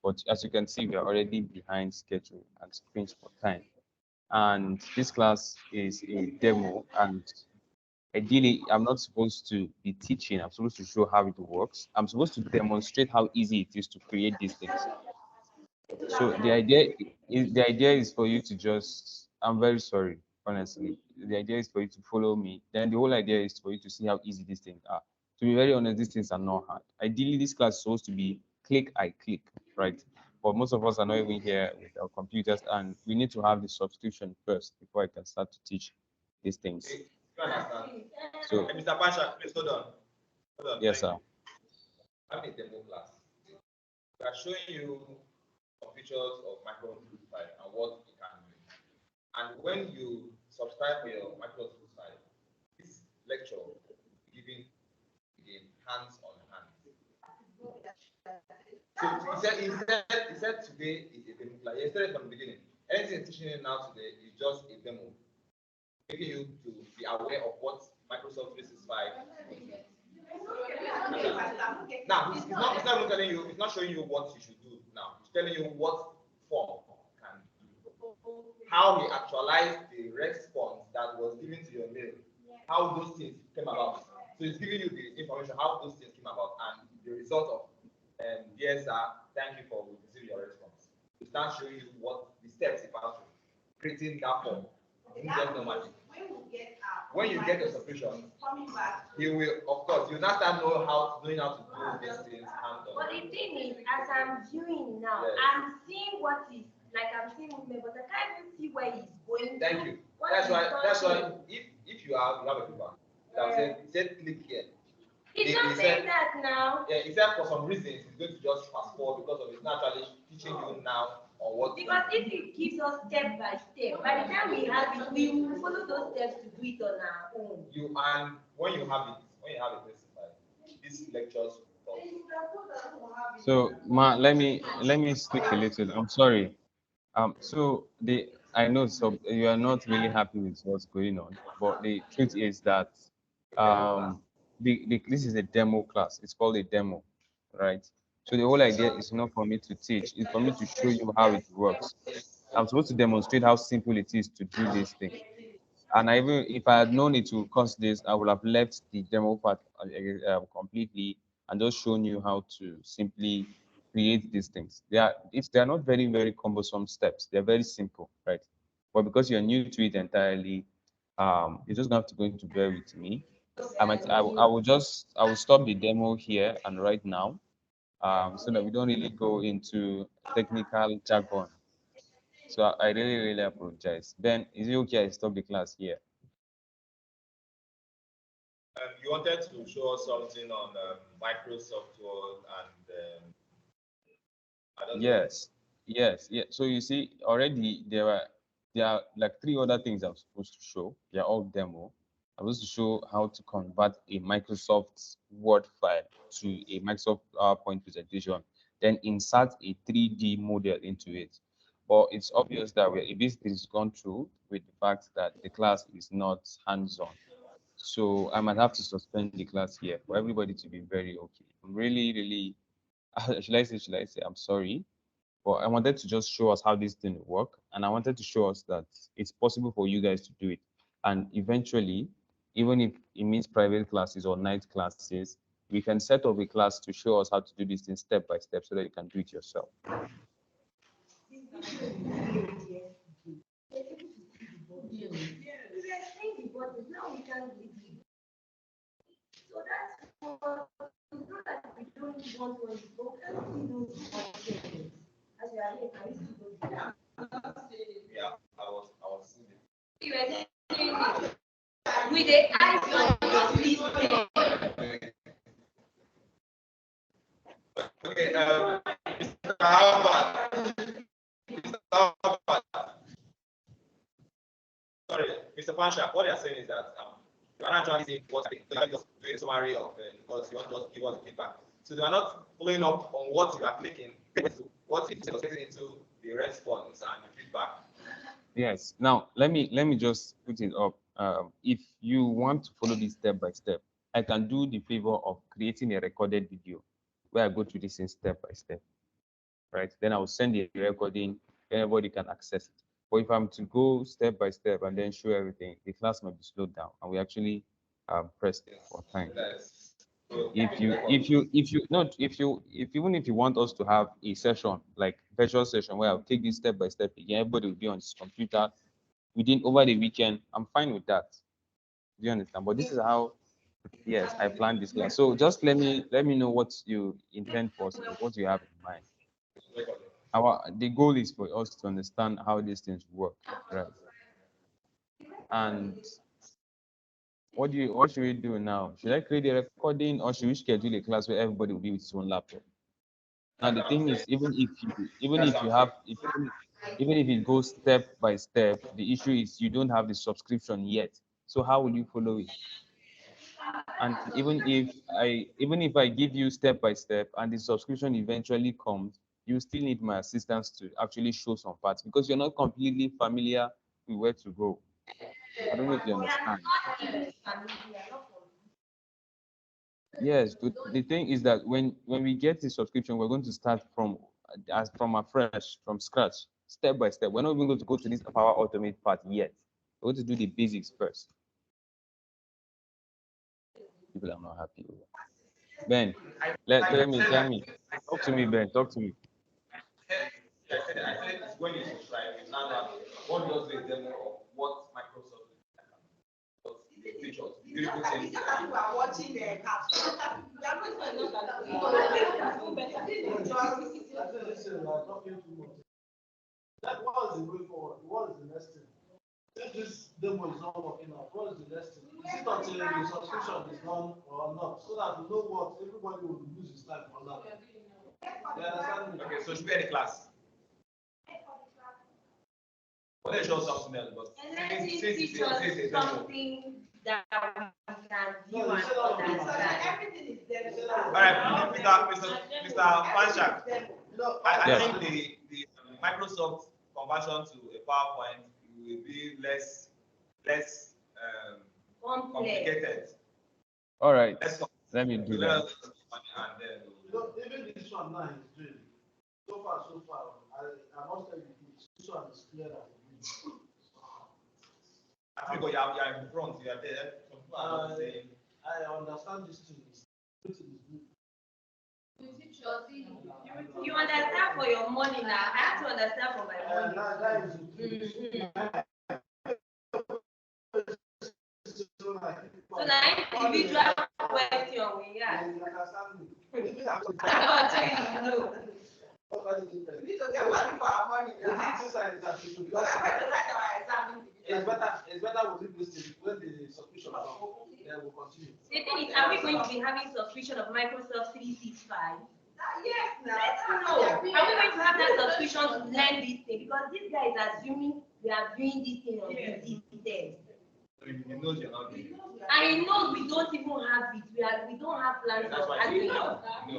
But as you can see, we are already behind schedule and screens for time. And this class is a demo. And ideally, I'm not supposed to be teaching. I'm supposed to show how it works. I'm supposed to demonstrate how easy it is to create these things. So the idea is for you to just. I'm very sorry, honestly. The idea is for you to follow me. Then the whole idea is for you to see how easy these things are. To be very honest, these things are not hard. Ideally, this class is supposed to be click, I click, right? But most of us are not even here with our computers, and we need to have the subscription first before I can start to teach these things. You understand? So, Hey, Mr. Pasha, please hold on. Hold on. yes, sir. I'm a demo class. We are showing you some features of Microsoft 365 and what it can do. And when you subscribe for your Microsoft 365, this lecture will be given again hands on hands. So he said today is a demo class. He said it from the beginning. Anything he's teaching you now today is just a demo, making you to be aware of what Microsoft 365 is. Now, he's not even telling you, he's not showing you what you should do now. He's telling you what form can do. How he actualized the response that was given to your mail, how those things came about. So he's giving you the information, how those things came about, and the result of dear sir, thank you for receiving your response. To start showing you what the steps he passed through, creating that form. Just no magic. when you get a subscription, you will, of course, you now start knowing how to do these things hands-on. But the thing is, as I'm viewing now, Yes. I'm seeing what is like I'm seeing him, but I can't even see where he's going. Thank you. What That's he's why touching. if you have a paper that said click here. He's not saying that now. Yeah, he said for some reasons he's going to just fast forward because of it's not actually teaching you now on what. Because if he gives us step by step, by the time we have it, we will follow those steps to do it on our own. And when you have it specified, these lectures. So, Ma, let me speak a little. I'm sorry. So I know so you are not really happy with what's going on, but the truth is that this is a demo class. It's called a demo, right? So the whole idea is not for me to teach, it's for me to show you how it works. I'm supposed to demonstrate how simple it is to do this thing. And even if I had known it would cost this, I would have left the demo part completely and just shown you how to simply create these things. They are not very, very cumbersome steps. They're very simple, right? But because you're new to it entirely, you're just going to going to bear with me. I will stop the demo here and right now, so that we don't really go into technical jargon. So I really, really apologize. Ben, is it okay I stop the class here? You wanted to show us something on Microsoft Word and I don't know. Yes. So you see, already there are like three other things I'm supposed to show. They're all demo. I'm supposed to show how to convert a Microsoft Word file to a Microsoft PowerPoint presentation, then insert a 3D model into it. But it's obvious that we're a bit is gone through with the fact that the class is not hands-on. So I might have to suspend the class here for everybody to be very okay. I'm really, really, should I say, I'm sorry, but I wanted to just show us how this thing will work. And I wanted to show us that it's possible for you guys to do it. And eventually, even if it means private classes or night classes, we can set up a class to show us how to do this thing step by step so that you can do it yourself. So that's what it's not that we don't want to invoke and see those concepts. As you are here, can you see those? Yeah, I was seeing it. You were saying it with the eyes on your display. Okay, Mr. Harvard. Mr. Harvard. Sorry, Mr. Pansha, what you're saying is that you are not actually saying what you are just doing a summary of because you want to just give us feedback. So they are not following up on what you are clicking, what is translated into the response and the feedback. Yes. Now let me just put it up. If you want to follow this step by step, I can do the favor of creating a recorded video where I go through this in step by step, right? Then I will send the recording, everybody can access it. But if I'm to go step by step and then show everything, the class might be slowed down, and we actually pressed for time. If even if you want us to have a session like virtual session where I'll take this step by step again, everybody will be on his computer within over the weekend, I'm fine with that. Do you understand? But this is how, yes, I planned this class. So just let me know what you intend for, what you have in mind. The goal is for us to understand how these things work, right? And what should we do now? Should I create a recording or should we schedule a class where everybody will be with his own laptop? Now the thing is, even if it goes step by step, the issue is you don't have the subscription yet. So how will you follow it? And even if I give you step by step and the subscription eventually comes, you still need my assistance to actually show some parts because you're not completely familiar with where to go. I don't know if you understand. Yes, but the thing is that when we get the subscription, we're going to start from afresh, from scratch, step by step. We're not even going to go to this Power Automate part yet. We're going to do the basics first. People are not happy with that. Ben, tell me. Talk to me, Ben. Talk to me. I said it's when you subscribe, it's now that what does the demo of what Microsoft is. pictures. Beautiful things. You are watching the cartoon. That was the way forward. What is the next thing? If this demo is not working out, what is the next thing? Is it until the subscription is done or not? So that we know what everybody will use his time for that. You understand me? Okay, so should be any class. Well, let's show something else, but And then teach us something that we can view and understand. Everything is there. all right, Mr. Panchak. I Yes. think the Microsoft conversion to a PowerPoint will be less Complex. complicated. All right. Less Let me do let that. us and then Even this one now is doing. So far, I must tell you, this one is clear as a bit. I think you are in front, you are there. Some people are not saying. I understand this thing is good. You understand for your money now. I have to understand for my money. That is So now individual question we ask. We need to get money for our money. It's better we leave this thing when the subscription is on, then we'll continue. The thing is, are we going to be having subscription of Microsoft 365? Yes, now. No. Are we going to have that subscription to learn this thing? Because this guy is assuming we are doing this thing on this test. He knows you're not doing it. And he knows we don't even have it. We don't have plans That's of why having he it. knows. That's why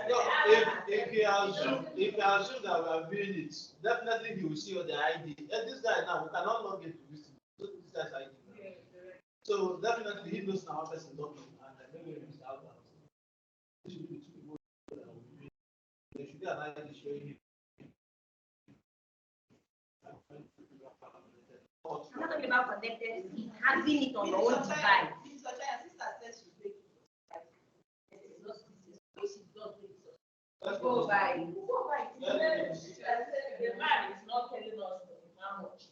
No, if he assume that we are doing it, definitely he will see the ID. And this guy now, we cannot log into this guy's ID. So definitely he knows now person login and maybe he's out. There should be two people that will be. There should be an ID showing him. I'm not talking about connected. He's having it on your own device. Go by. The man is not telling us how much.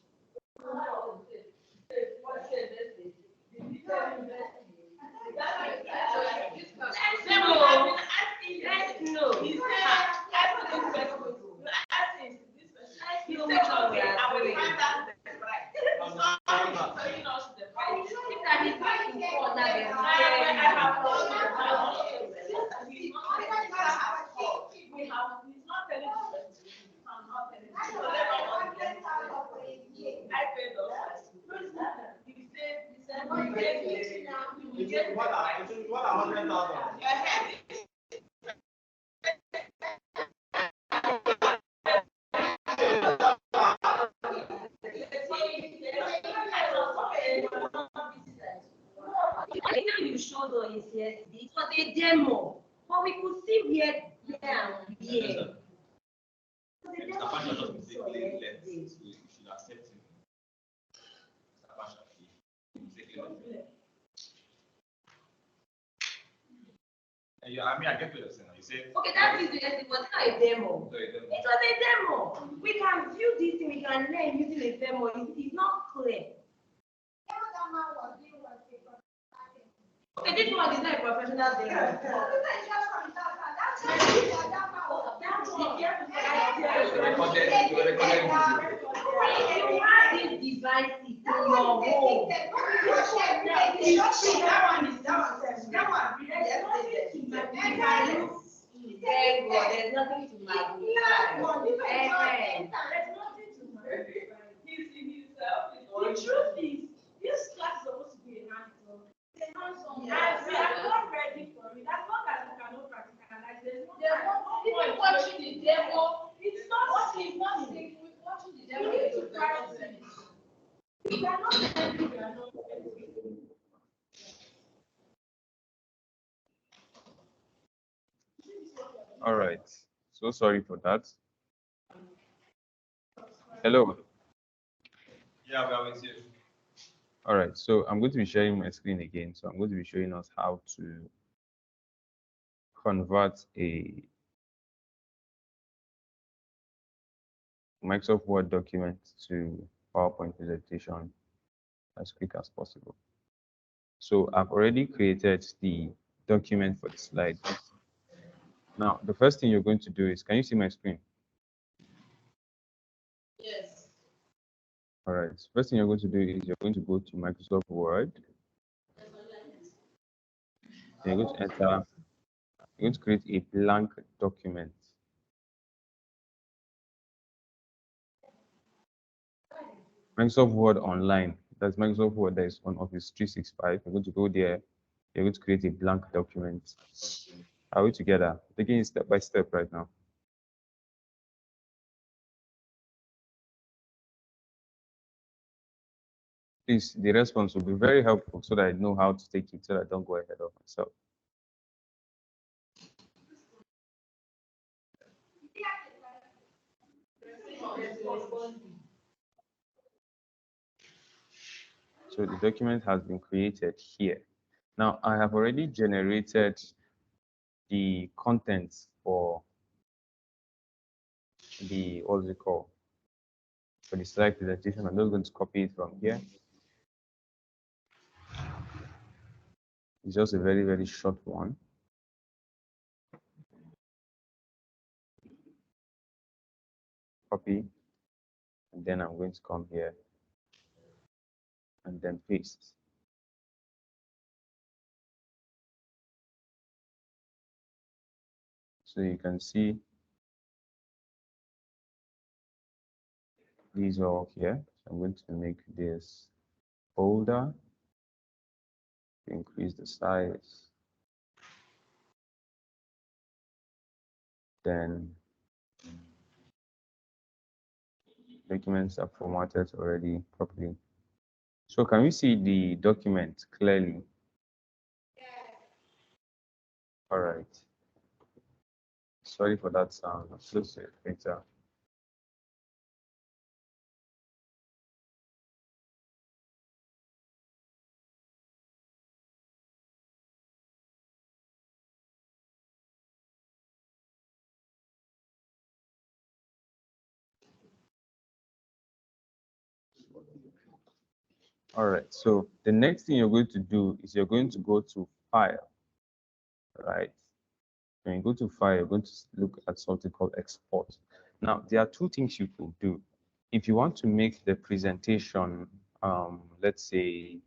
Let's know. He said, ask this question. Ask him this question. He said, okay, I will find out the price. He's not telling us the price. If that is what you call that, then I have told him. He's not telling us. I'm not telling you. So let us I paid the price. He said, we get What are 100,000? I think you showed us yesterday. It was a demo, but we could see where and where. Mr. Pasha just mistakenly left, so you should accept him. Mr. Pasha, he mistakenly left. And I mean, I get what you're saying. You said. Okay, that is it was not a demo. So it It was a demo. We can view this thing, we can learn using a demo. It's not clear. Okay, this one is not a professional demo. You recorded You have this device in your home. Very good. There's nothing to magnify. The truth is, this class is supposed to be a hands-on. And we are not ready for it. As long as we cannot practicalize, there's no even watching the demo. It's not watching the demo. We need to practice. We cannot tell you we are not ready. All right. So sorry for that. Hello. Yeah, we are with you. All right. So I'm going to be sharing my screen again. So I'm going to be showing us how to convert a Microsoft Word document to PowerPoint presentation as quick as possible. So I've already created the document for the slide. Now, the first thing you're going to do is, can you see my screen? Yes. All right. First thing you're going to do is you're going to go to Microsoft Word. And you're going to enter, you're going to create a blank document. Microsoft Word Online. That's Microsoft Word that is on Office 365. You're going to go there. You're going to create a blank document. Are we together? Taking it step by step right now. Please, the response will be very helpful so that I know how to take it so that I don't go ahead of myself. So the document has been created here. Now I have already generated the contents for the, what's it called? For the slide presentation. I'm just going to copy it from here. It's just a very, very short one. Copy, and then I'm going to come here and then paste. So you can see these are all here. So I'm going to make this bolder, increase the size. Then documents are formatted already properly. So can we see the document clearly? All right. Sorry for that sound. I'll close it later. All right. So the next thing you're going to do is you're going to go to File, right? When you go to File, you're going to look at something called Export. Now, there are two things you could do. If you want to make the presentation, let's say,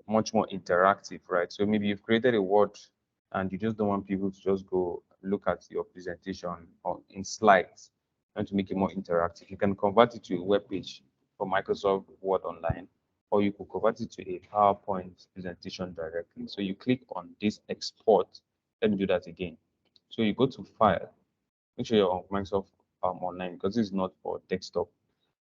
much more interactive, right? So maybe you've created a Word and you just don't want people to just go look at your presentation or in slides. You want to make it more interactive. You can convert it to a web page for Microsoft Word Online, or you could convert it to a PowerPoint presentation directly. So you click on this export. Let me do that again. So you go to File. Make sure you're on Microsoft Online because this is not for desktop.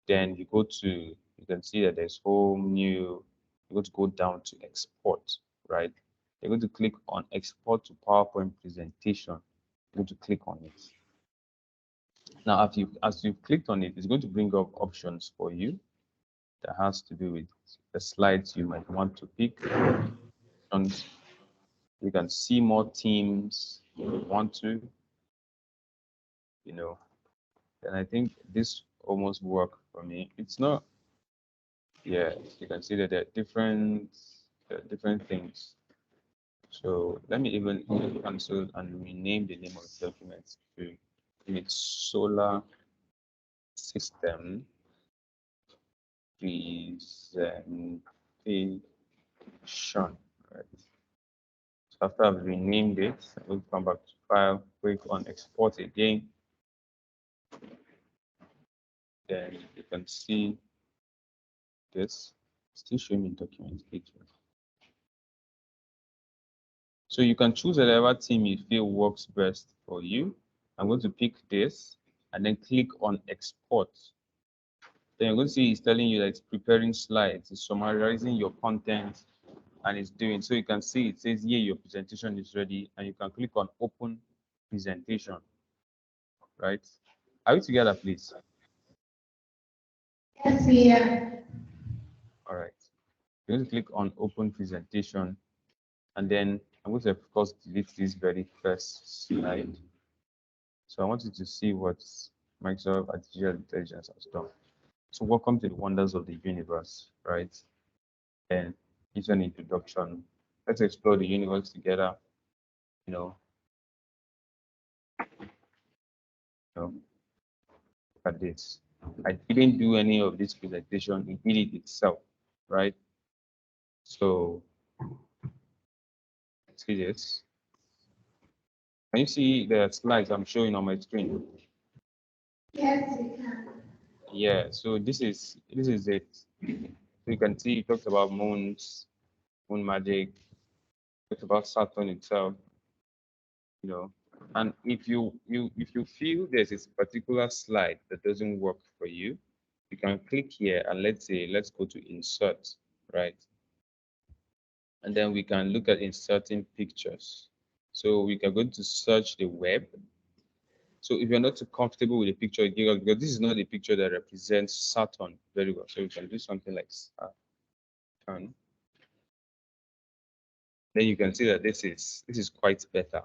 Then you go to, you can see that there's Home, New. You're going to go down to Export, right? You're going to click on Export to PowerPoint presentation. You're going to click on it. Now, as you've clicked on it, it's going to bring up options for you that has to do with the slides you might want to pick. And you can see more themes if you want to, you know. And I think this almost worked for me. It's not, yeah, you can see that there are different things. So let me even cancel and rename the name of the document to solar system presentation. Right. So after I've renamed it, we'll come back to File, click on Export again. Then you can see this. Still showing me document picture. So you can choose whatever theme you feel works best for you. I'm going to pick this and then click on Export. Then you're going to see it's telling you that it's preparing slides, it's summarizing your content, and it's doing. So you can see it says here your presentation is ready, and you can click on Open Presentation, right? Are we together, please? Yes, we are. All right. You're going to click on Open Presentation, and then I'm going to, of course, delete this very first slide. So I want you to see what Microsoft Artificial Intelligence has done. So welcome to the wonders of the universe, right? and it's an introduction. Let's explore the universe together. You know, look at this. I didn't do any of this presentation. It did it itself, right? So see this. Can you see the slides I'm showing on my screen? Yes, we can. Yeah. So this is it. So you can see it talks about moons, moon magic, talks about Saturn itself. You know, and if you feel there's this particular slide that doesn't work for you, you can click here and let's go to insert, right? And then we can look at inserting pictures. So we can go to search the web. So if you're not too comfortable with the picture, because this is not a picture that represents Saturn very well. So we can do something like Saturn. Then you can see that this is quite better,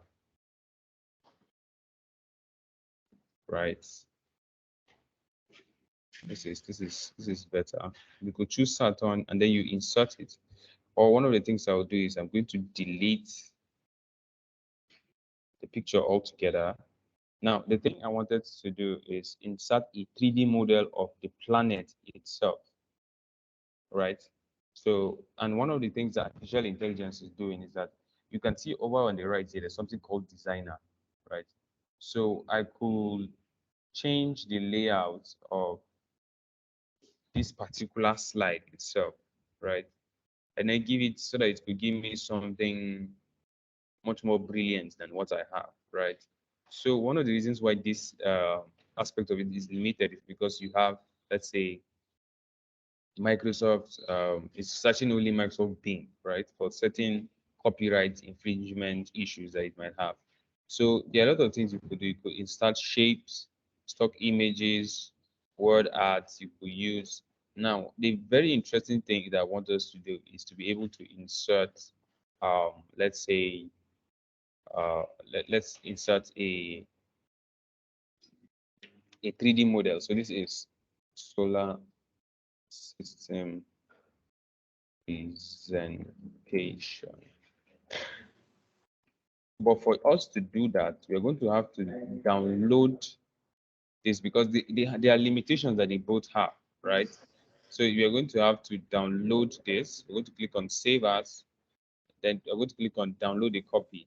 right? This is better. You could choose Saturn and then you insert it. Or one of the things I'll do is I'm going to delete the picture altogether. Now, the thing I wanted to do is insert a 3D model of the planet itself, right? So, and one of the things that artificial intelligence is doing is that you can see over on the right here, there's something called designer, right? So I could change the layout of this particular slide itself, right? And then give it so that it could give me something much more brilliant than what I have, right? So one of the reasons why this aspect of it is limited is because you have, let's say, Microsoft is searching only Microsoft Bing, right, for certain copyright infringement issues that it might have. So there are a lot of things you could do. You could insert shapes, stock images, word arts you could use. Now, the very interesting thing that I want us to do is to be able to insert, let's say, let's insert a 3D model. So this is solar system presentation. But for us to do that, we're going to have to download this because there are limitations that they both have, right? So you're going to have to download this. We're going to click on Save As, then you're going to click on Download a copy.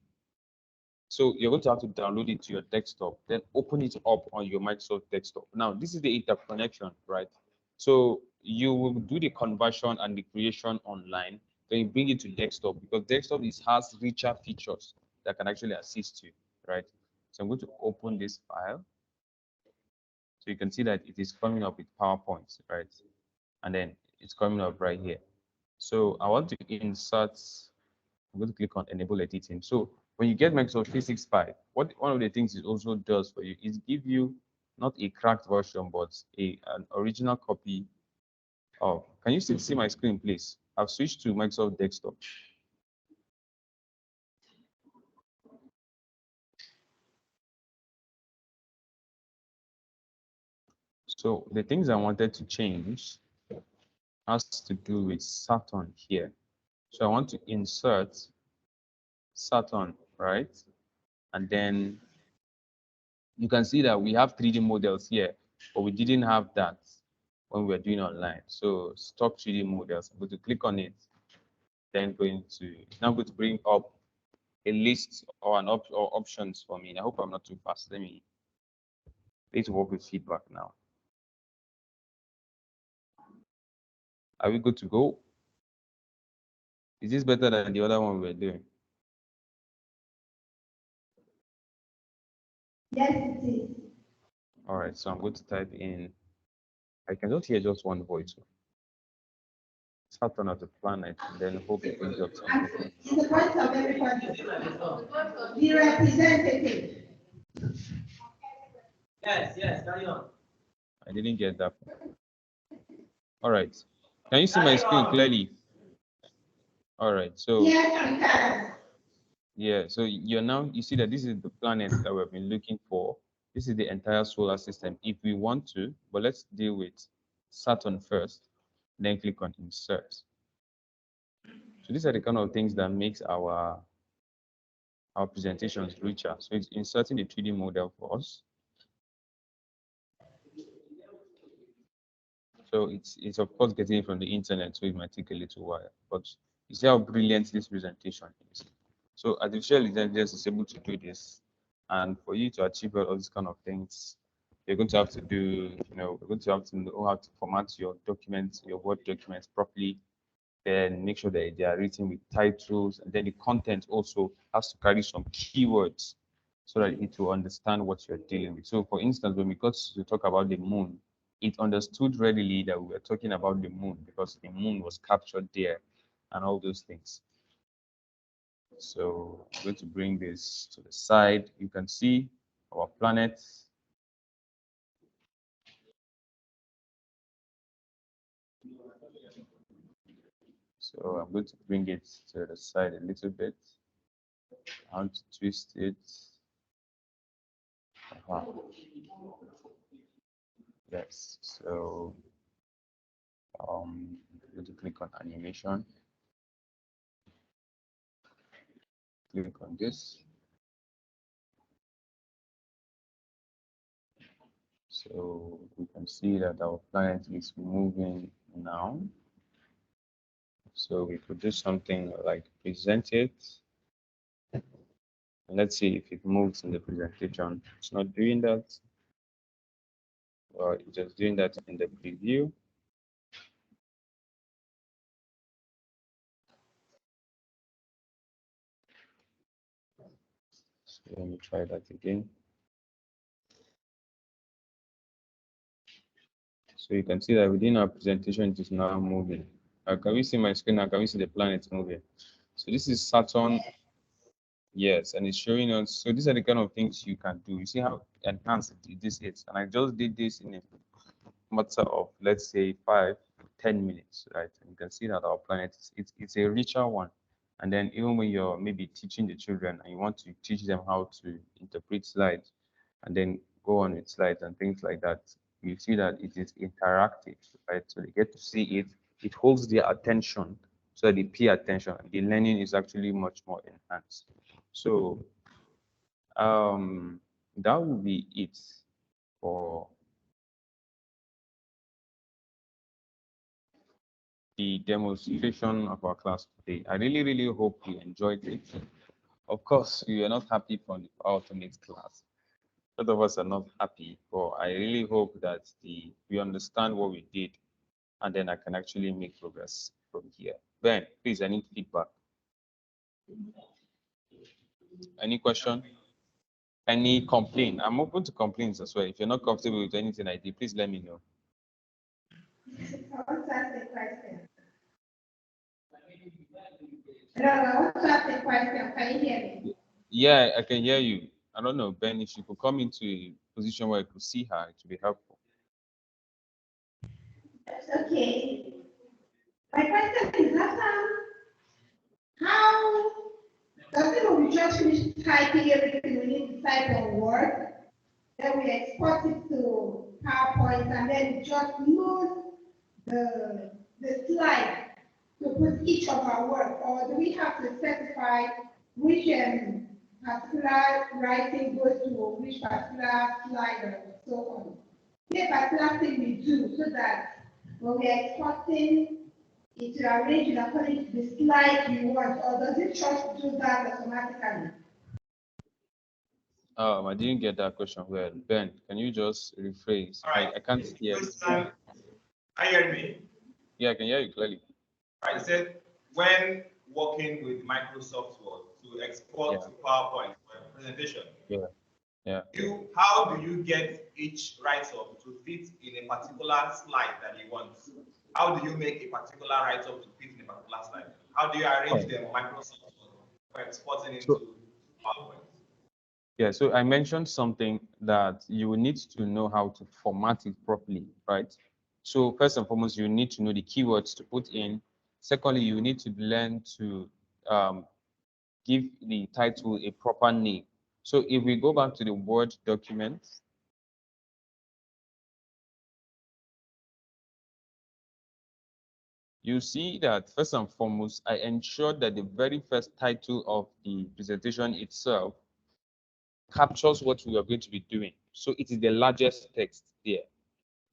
So you're going to have to download it to your desktop, then open it up on your Microsoft desktop. Now, this is the interconnection, right? So you will do the conversion and the creation online, then you bring it to desktop because desktop has richer features that can actually assist you, right? So I'm going to open this file. So you can see that it is coming up with PowerPoint, right? And then it's coming up right here. So I want to insert, I'm going to click on enable editing. So when you get Microsoft 365, what one of the things it also does for you is give you not a cracked version, but an original copy of. Can you still see my screen, please? I've switched to Microsoft Desktop. So the things I wanted to change has to do with Saturn here. So I want to insert Saturn, right? And then you can see that we have 3D models here, but we didn't have that when we were doing online. So stock 3D models, I'm going to click on it, then now going to bring up a list or or options for me. I hope I'm not too fast. Let's work with feedback now. Are we good to go? Is this better than the other one we were doing? Yes, it is. All right, so I'm going to type in, I can just hear just one voice. Saturn as a planet, and then hope it brings up something. It's the voice of everybody. The representative. Yes, carry on. I didn't get that. All right. Can you see my screen clearly? All right. So Yes, we can. yeah, so you see that this is the planet that we've been looking for. This is the entire solar system. If we want to, but let's deal with Saturn first, then click on insert. So these are the kind of things that makes our presentations richer. So it's inserting the 3D model for us. So it's of course getting it from the internet, so it might take a little while. But you see how brilliant this presentation is. So artificial intelligence is able to do this, and for you to achieve all these kind of things, you're going to have to do, you're going to have to know how to format your documents, your Word documents properly, then make sure that they are written with titles, and then the content also has to carry some keywords so that it will understand what you're dealing with. So for instance, when we got to talk about the moon, it understood readily that we were talking about the moon because the moon was captured there and all those things. So I'm going to bring this to the side. You can see our planet. So I'm going to bring it to the side a little bit. I want to twist it. Yes, so I'm going to click on animation. Click on this. So we can see that our planet is moving now. So we could do something like present it. And let's see if it moves in the presentation. It's not doing that. Well, it's just doing that in the preview. So let me try that again. So you can see that within our presentation, it is now moving. Can we see my screen now? Can we see the planet moving? So this is Saturn. Yes, and it's showing us. So these are the kind of things you can do. You see how enhanced this is. And I just did this in a matter of, let's say, 5-10 minutes, right? And you can see that our planet it's a richer one. And then even when you're maybe teaching the children and you want to teach them how to interpret slides and then go on with slides and things like that, you see that it is interactive, right? So they get to see it. It holds their attention, so they pay attention. The learning is actually much more enhanced. So that would be it for the demonstration of our class today. I really, really hope you enjoyed it. Of course, we are not happy from the alternate class. A lot of us are not happy, but I really hope that we understand what we did, and then I can actually make progress from here. Ben, please, I need feedback. Any question? Any complaint? I'm open to complaints as well. If you're not comfortable with anything I did, please let me know. I want to ask a question. No, I want to ask a question. Can you hear me? Yeah, I can hear you. I don't know, Ben, if you could come into a position where I could see her, it would be helpful. Okay. My question is how does it when we just finish typing everything we need to type on Word, then we export it to PowerPoint, and then we just use the slide to put each of our work, or do we have to specify which particular writing goes to which particular slide and so on? What particular thing we do so that when we are exporting it to arrange it according to the slide you want, or does it just do that automatically? I didn't get that question well. Ben, can you just rephrase? All right. I can't hear it. Are you hearing me? Yeah, I can hear you clearly. I said when working with Microsoft Word to export to PowerPoint for a presentation, Yeah. how do you get each write-up to fit in a particular slide that you want? How do you make a particular write-up to fit in a particular slide? How do you arrange them on Microsoft Word for exporting into PowerPoint? Yeah, so I mentioned something that you will need to know how to format it properly, right? So first and foremost, you need to know the keywords to put in. Secondly, you need to learn to give the title a proper name. So if we go back to the Word document, you see that first and foremost, I ensured that the very first title of the presentation itself captures what we are going to be doing. So it is the largest text there.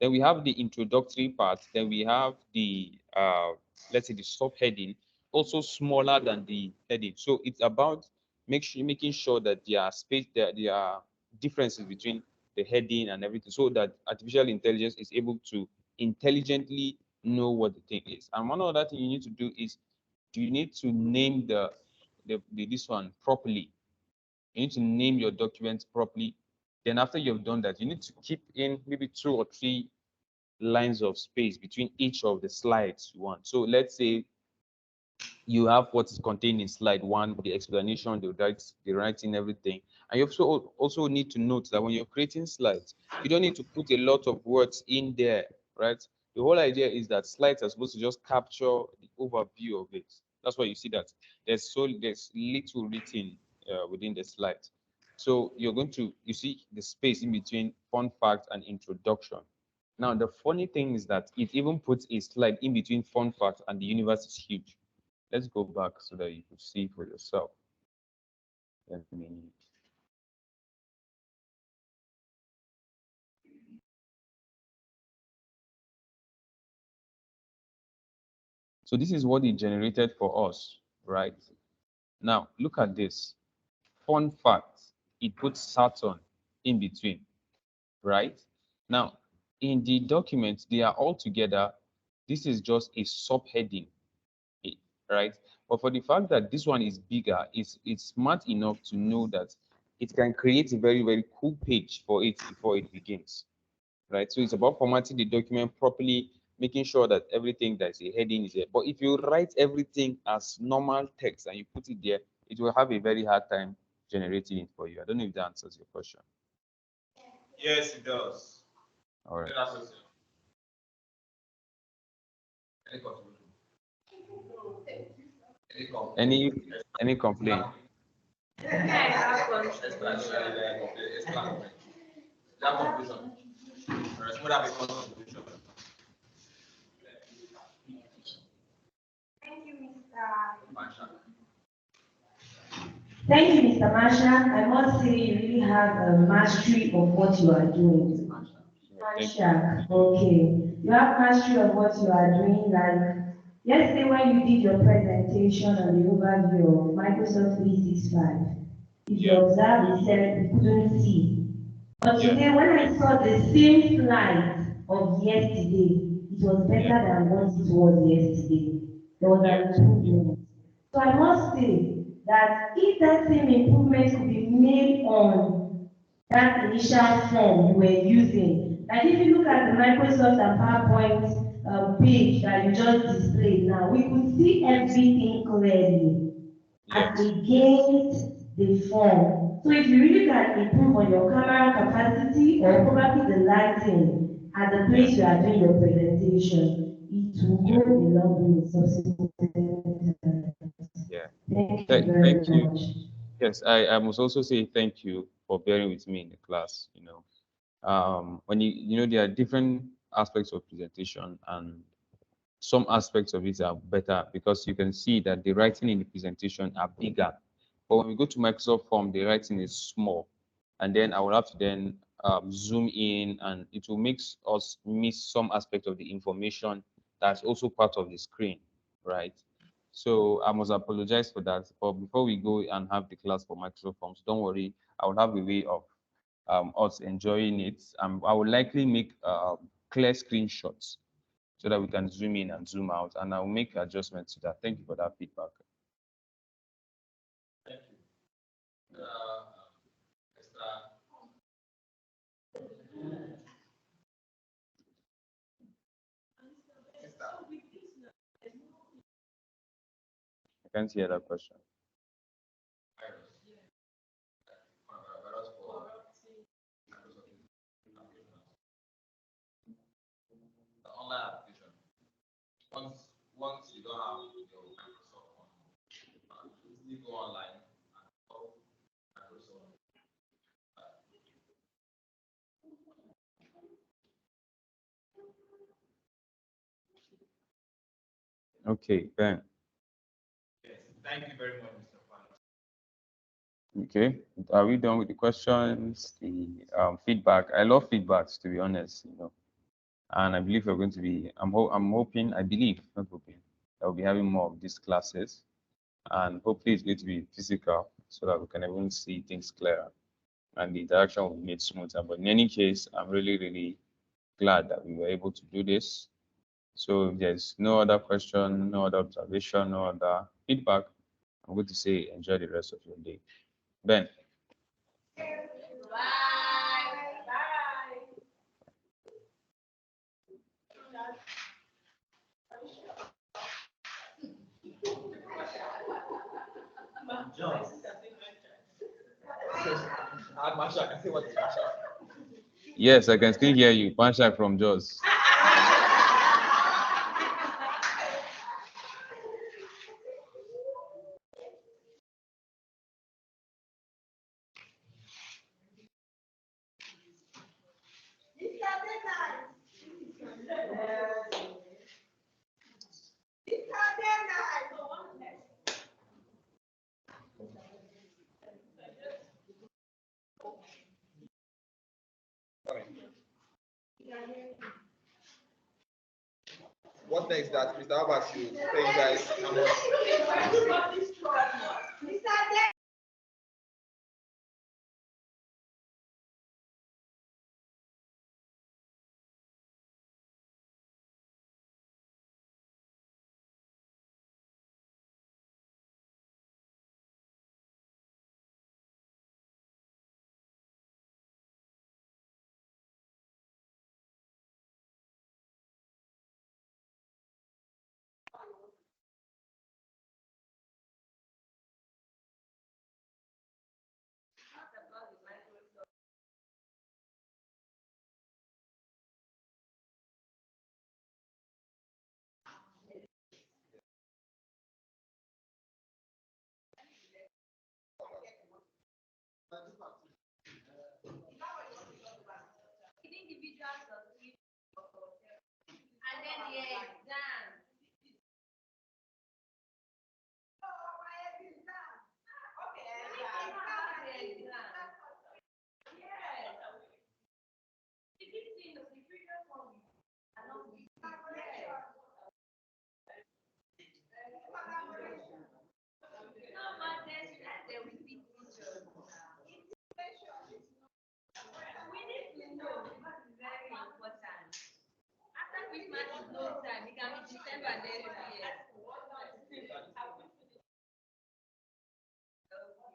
Then we have the introductory part. Then we have the, let's say, the subheading, also smaller than the heading. So it's about making sure that there are there are differences between the heading and everything, so that artificial intelligence is able to intelligently know what the thing is. And one other thing you need to do is you need to name the this one properly. You need to name your documents properly. Then after you've done that, you need to keep in maybe 2 or 3 lines of space between each of the slides you want. So let's say you have what is contained in slide 1, the explanation, the writing, everything. And you also need to note that when you're creating slides, you don't need to put a lot of words in there, right? The whole idea is that slides are supposed to just capture the overview of it. That's why you see that there's little written within the slides. So you see the space in between fun fact and introduction. Now, the funny thing is that it even puts a slide in between fun fact and the universe is huge. Let's go back so that you can see for yourself. Let me. So this is what it generated for us, right? Now, look at this. Fun fact, it puts Saturn in between, right? Now, in the document, they are all together. This is just a subheading, right? But for the fact that this one is bigger, it's smart enough to know that it can create a very, very cool page for it before it begins, right? So it's about formatting the document properly, making sure that everything that's a heading is there. But if you write everything as normal text and you put it there, it will have a very hard time generating it for you. I don't know if that answers your question. Yes, it does. All right. Any contribution? Any complaint? Thank you, Thank you, Mr. Masha. I must say you really have a mastery of what you are doing. Masha, okay. You have mastery of what you are doing. Like yesterday when you did your presentation on the overview of Microsoft 365, if you observe, you said you couldn't see. But today when I saw the same slide of yesterday, it was better than what it was yesterday. There was an improvement. So I must say that if that same improvement could be made on that initial form you were using, like if you look at the Microsoft and PowerPoint page that you just displayed now, we could see everything clearly as against the form. So if you really can improve on your camera capacity or probably the lighting at the place you are doing your presentation, it will go a long way in subsequent times. Yeah. Thank you very Thank you. much. Yes, I must also say thank you for bearing with me in the class. When there are different aspects of presentation, and some aspects of it are better because you can see that the writing in the presentation are bigger. But when we go to Microsoft Form, the writing is small. And then I will have to then zoom in, and it will make us miss some aspect of the information that's also part of the screen, right? So I must apologize for that. But before we go and have the class for Microsoft Forms, don't worry, I will have a way of us enjoying it. I will likely make clear screenshots so that we can zoom in and zoom out, and I'll make adjustments to that. Thank you for that feedback. I can't hear that question. Online application. Once you don't have your Microsoft one, you go online and call Microsoft. Okay, Ben. Yes, thank you very much, Mr. Pan. Okay, are we done with the questions, the feedback? I love feedbacks, to be honest, and I believe we're going to be. I'm hoping. I believe, not hoping, that we'll be having more of these classes, and hopefully it's going to be physical, so that we can even see things clearer, and the interaction will be made smoother. But in any case, I'm really, really glad that we were able to do this. So if there's no other question, no other observation, no other feedback, I'm going to say enjoy the rest of your day. Ben. Masha, I can say what is Masha. Yes, I can still hear you. Panshak from Jos. What next that Mr. Abbas should tell you guys how much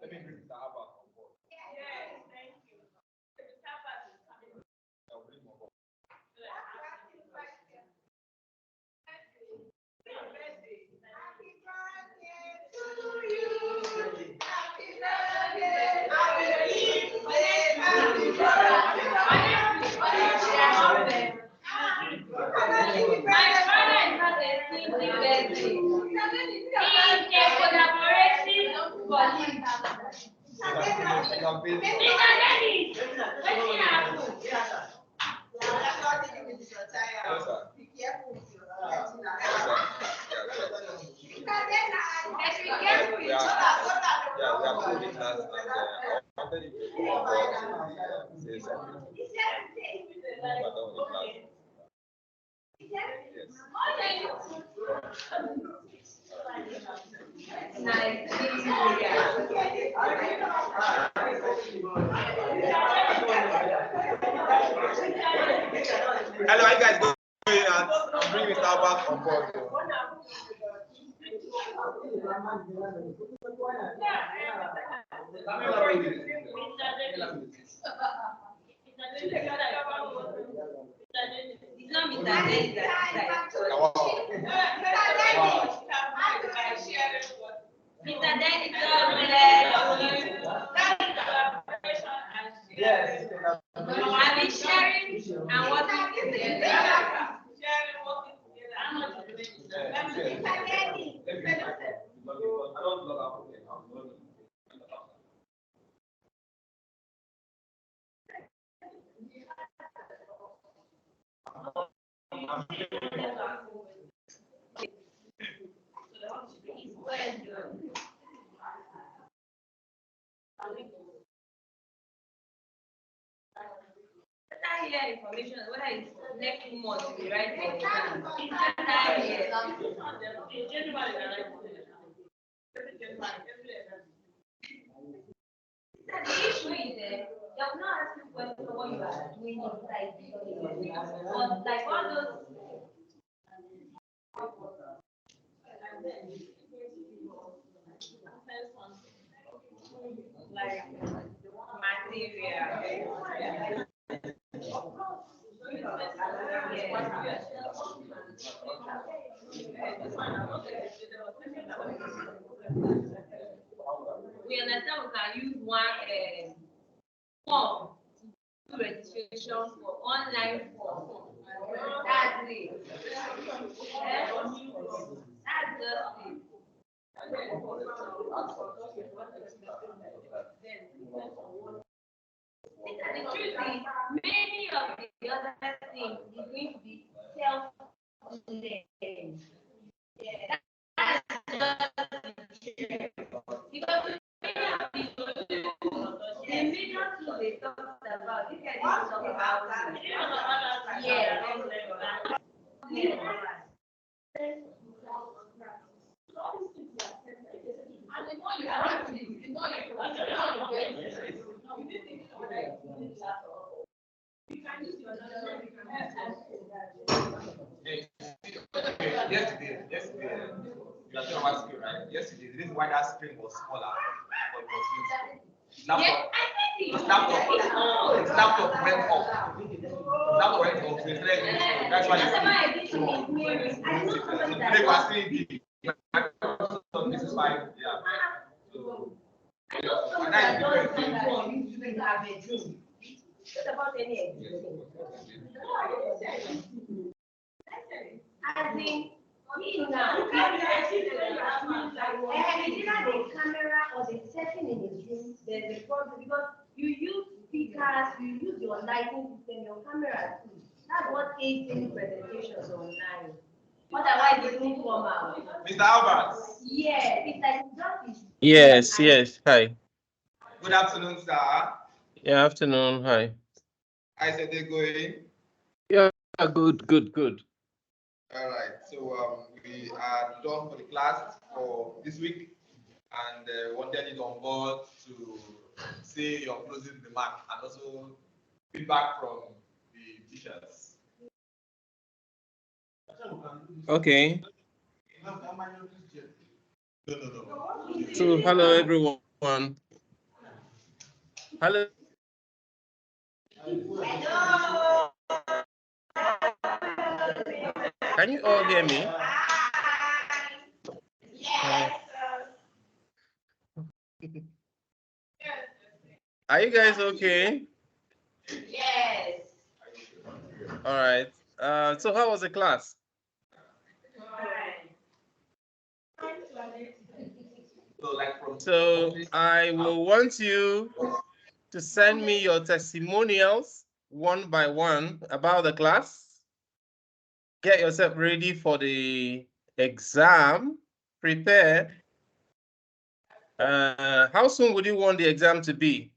let me bring Mr. Abbas on board. I'll bring him on board. We are through the class and I wanted you to come on board to say something. We are done with the class. Hello, how you guys doing? I'm bringing Mr. Abbas on board. Yes. I've been sharing and working together. Information, whether it's next month, we write the exam. The issue is they will not ask you questions what you are doing inside but like all those like material. We understand we can use one form to registration for online form. That's it. That's just it. The truth is, many of the other things is going to be self-led. That's just because many of the major tools they talked about, you can talk about that. Yeah. Yesterday, you are talking about screen, right? Yesterday, the reason why that screen was smaller, but it was used. Laptop, his laptop went off. Laptop went off, so it's like, that's why you see. Today we are still big. This is fine, yeah. So, and that is different. What about any I think he now either the camera or the setting in his room, there's a problem because you use speakers, you use your lighting system, your camera too. That's what aids in presentations online. Otherwise, it won't come out. Mr. Albert. Yeah, it's like just Yes, yes. Hi. Good afternoon, sir. Yeah, afternoon. Hi. I said they're going. Yeah, good. All right. So we are done for the class for this week, and wanted you on board to say your closing remark and also feedback from the teachers. Okay. No. So, hello everyone. Hello. Hello. Can you all hear me? Yes. Are you guys okay? Yes. All right. So how was the class? So I will want you to send me your testimonials one by one about the class. Get yourself ready for the exam. Prepare. How soon would you want the exam to be?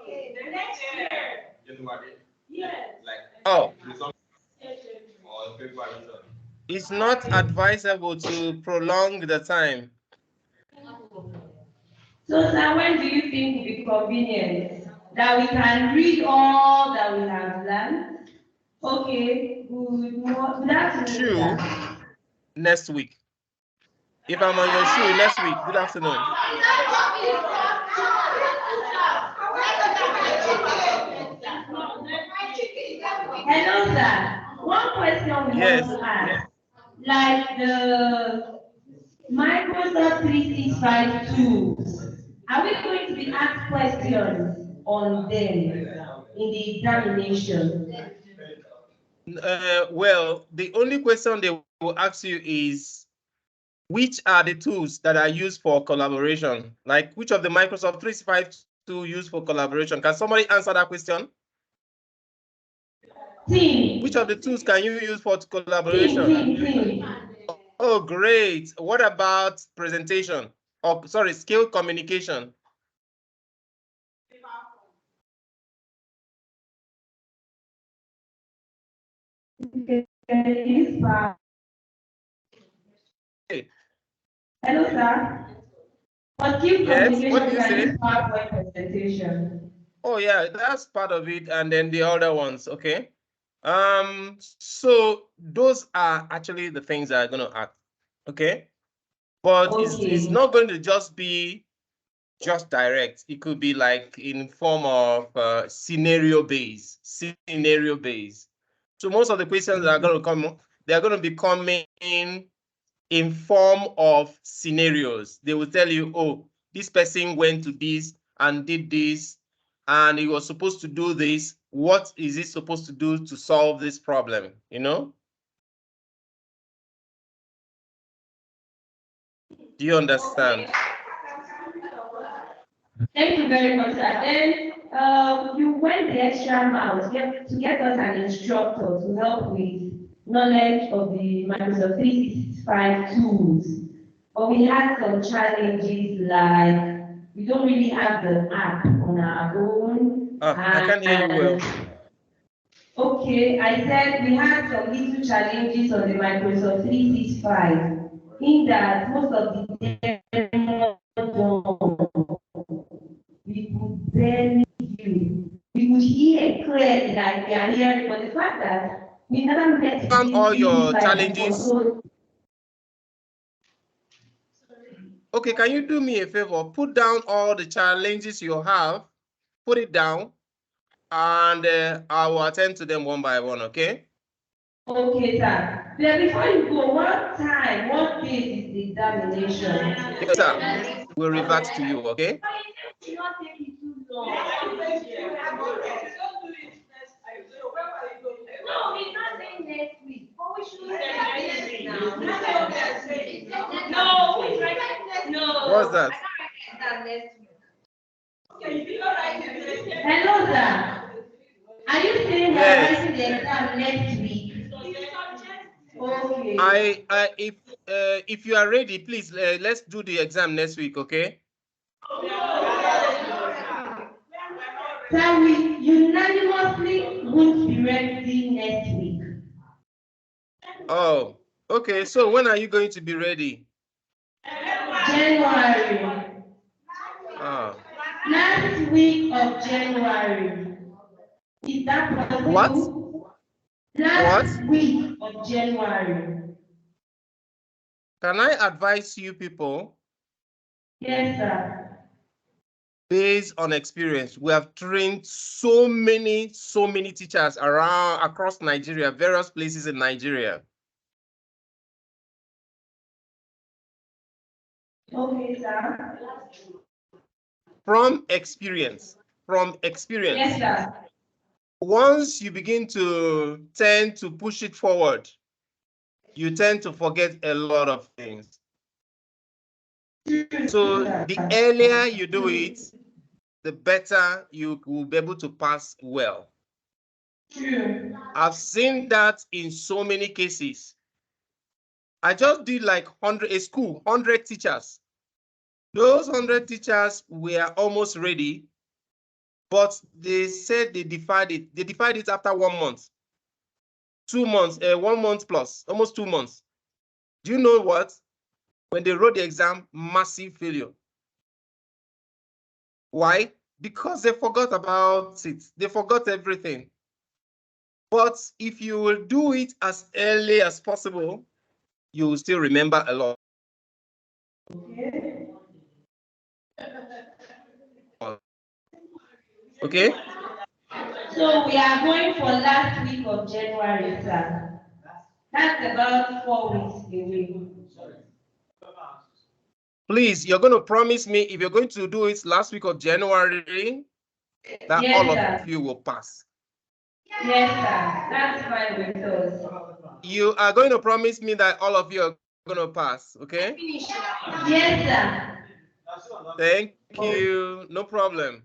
The next year. January. Yes. Oh. Or February. It's not advisable to prolong the time. So, sir, when do you think will be convenient that we can read all that we have learned? Okay, good afternoon. Shoe next week. If I'm on your shoe next week, good afternoon. Hello, sir. One question we want to ask. Like the Microsoft 365 tools, are we going to be asked questions on them in the examination? Well, the only question they will ask you is, which are the tools that are used for collaboration? Like, which of the Microsoft 365 tools used for collaboration? Can somebody answer that question? Team. Which of the tools can you use for collaboration? Team. Oh, great. What about presentation? Oh, sorry, skill communication. Hello, sir. For skill Yes, what communication, do we you can say? use PowerPoint presentation. Oh yeah, that's part of it, and then the other ones, okay? So those are actually the things that are gonna act, okay? But it's not going to just be just direct. It could be like in form of scenario based. So most of the questions that are going to come, they are going to be coming in form of scenarios. They will tell you, oh, this person went to this and did this, and he was supposed to do this. What is he supposed to do to solve this problem? You know? Do you understand? Thank you very much, sir. Then you went the extra mile to get us an instructor to help with knowledge of the Microsoft 365 tools. But we had some challenges like we don't really have the app on our own. I can't hear you well. Okay, I said we had some little challenges on the Microsoft 365 in that most of the demos we could barely hear. We could hear clearly that we are hearing, but the fact that we never met Down this all your 365 before, challenges. so Okay, can you do me a favor? Put down all the challenges you have, put it down, and I will attend to them one by one, okay? okay, sir. Then before you go, what time, what date is the examination? Yes, sir. We'll revert to you, okay? It should not take you too long. No, he's not saying next week, but we should say next week now. No, who is writing next? No. What's that? I can't write next week. Hello, sir. Are you saying we're Yes. writing the exam next week? Okay. If you are ready, please let's do the exam next week, okay? Sir, we unanimously won't be ready next week. Oh, okay. So when are you going to be ready? January. Ah. Last week of January. Is that possible? What? Last week of January. Can I advise you people? Yes, sir. Based on experience, we have trained so many teachers across Nigeria, various places in Nigeria. Okay, sir. From experience. Yes, sir. Once you begin to tend to push it forward, you tend to forget a lot of things. So the earlier you do it, the better you will be able to pass well. True. I've seen that in so many cases. I just did like 100 teachers. Those 100 teachers were almost ready, but they said they defied it. They defied it after 1 month, 2 months, 1 month plus, almost 2 months. Do you know what? When they wrote the exam, massive failure. Why? Because they forgot about it. They forgot everything. But if you will do it as early as possible, you will still remember a lot. Okay? So we are going for last week of January, sir. That's about 4 weeks away. Please, you're going to promise me if you're going to do it last week of January, that yes, all sir. of you will pass. Yes, sir. That's fine with us. You are going to promise me that all of you are going to pass, okay? Yes, sir. Thank you. No problem.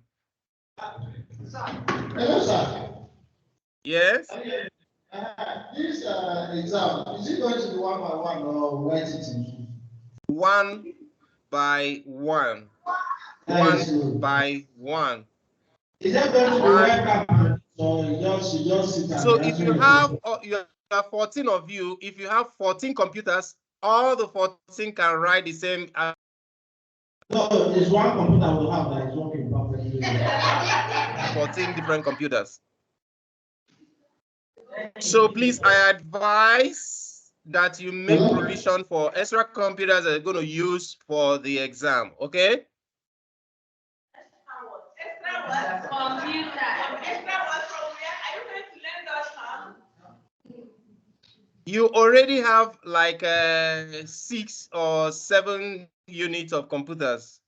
Hello, sir. Yes? This exam, is it going to be 1 by 1 or where it is? 1 by 1. 1 by 1. Is that going to be welcome? So you just sit down. So if you have 14 of you, if you have 14 computers, all the 14 can write the same. No, there's one computer we'll have that is working perfectly. 14 different computers. So please, I advise that you make provision for extra computers that you're going to use for the exam, okay? Extra computer. Extra what from where? Are you going to lend us some? You already have like 6 or 7 units of computers.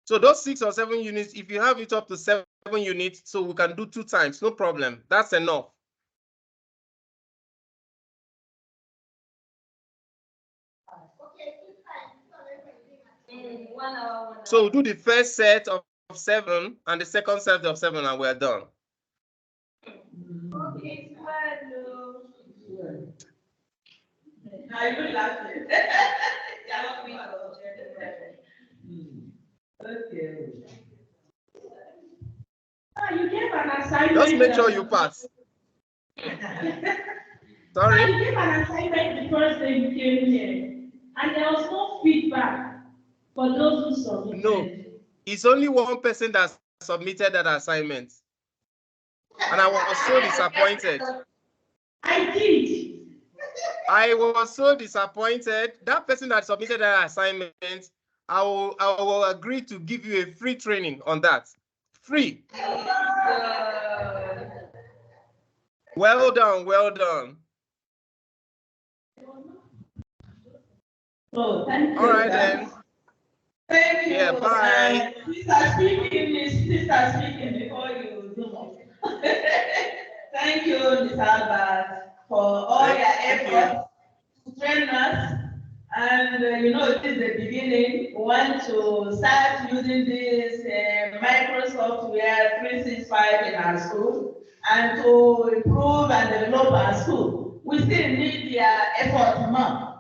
So those 6 or 7 units, if you have it up to 7 units, so we can do 2 times, no problem. That's enough. Okay, 1 hour, 1 hour. So do the first set of 7 and the second set of 7 and we're done. Okay, well, I will laugh. Okay. You gave an assignment. Just make sure you pass. Sorry? You gave an assignment the first day you came here, and there was no feedback for those who submitted. No, it's only one person that submitted that assignment. And I was so disappointed. I did. I was so disappointed. That person that submitted that assignment, I will agree to give you a free training on that. Free. Well done, well done. Oh, thank you. All right then. Thank you. Yeah, bye. Please are speaking before you do more. Thank you, Ms. Albert, for all your efforts to train us. And it is the beginning. We want to start using this Microsoft 365 in our school and to improve and develop our school. We still need their effort more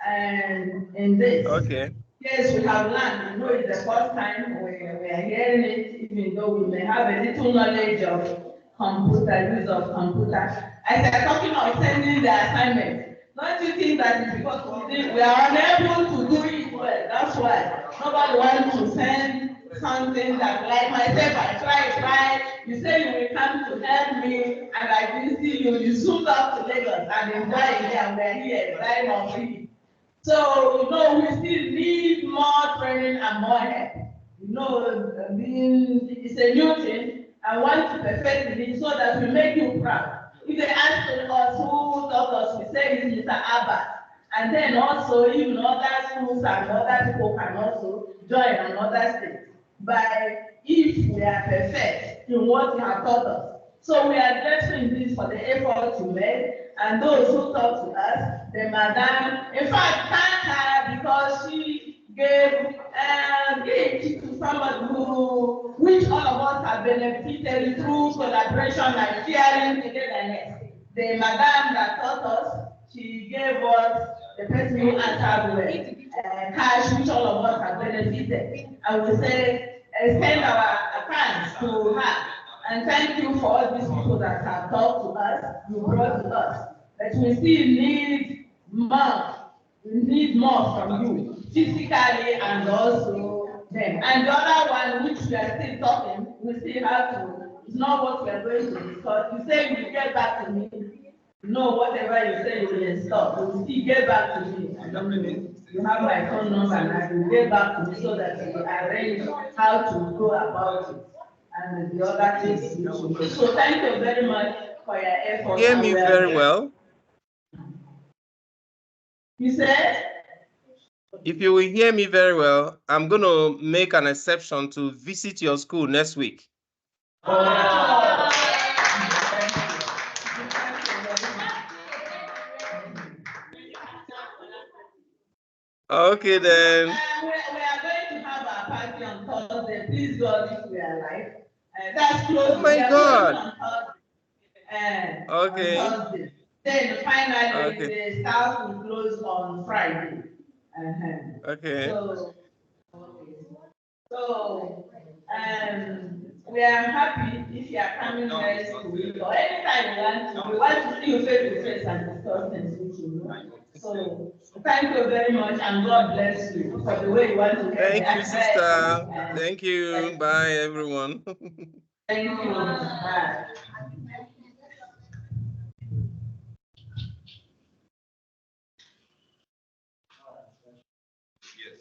and in this. Okay. Yes, we have learned. It's the first time we are hearing it, even though we may have a little knowledge of computer, use of computer. As they're talking of sending the assignment, don't you think that it's because we are unable to do it well? That's why nobody wants to send something that, like myself, I try. You say you will come to help me, and I didn't see you. You zoomed up to Lagos and enjoy it, and we're here, lying on free. So, we still need more training and more help. It's a new thing. I want to perfect it so that we make you proud. If they ask us who taught us, we say it's Mr. Abba. And then also, even other schools and other people can also join another state. But if we are perfect in what you have taught us. So we are grateful this for the effort you made. And those who talk to us, the madam, in fact, thank her because she gave gift to somebody which all of us have benefited through collaboration and sharing togetherness. The madam that taught us, she gave us the person who answered well, cash which all of us have benefited. And we say, extend our thanks to her. And thank you for all these people that have talked to us, you brought to us. But we still need more. We need more from you, physically and also them. And the other one, which we are still talking, we still have to, it's not what we are going to discuss. You say you will get back to me. Whatever you say you will install, you will still get back to me. You have my phone number and you will get back to me so that we arrange how to go about it. And the other things. So thank you very much for your effort. Hear me very well. You said? If you will hear me very well, I'm going to make an exception to visit your school next week. Okay then. We are going to have our party on Thursday. Please God, if we are alive. That's close. Oh my God. Okay. On Thursday. Then finally, Okay. the South will close on Friday. Okay. So, we are happy if you are coming next week or anytime we want to see you face to face and discuss things with you. So, thank you very much and God bless you for the way you want to get Thank you, sister. the Thank you. Bye, everyone. Thank you. Bye. Yes.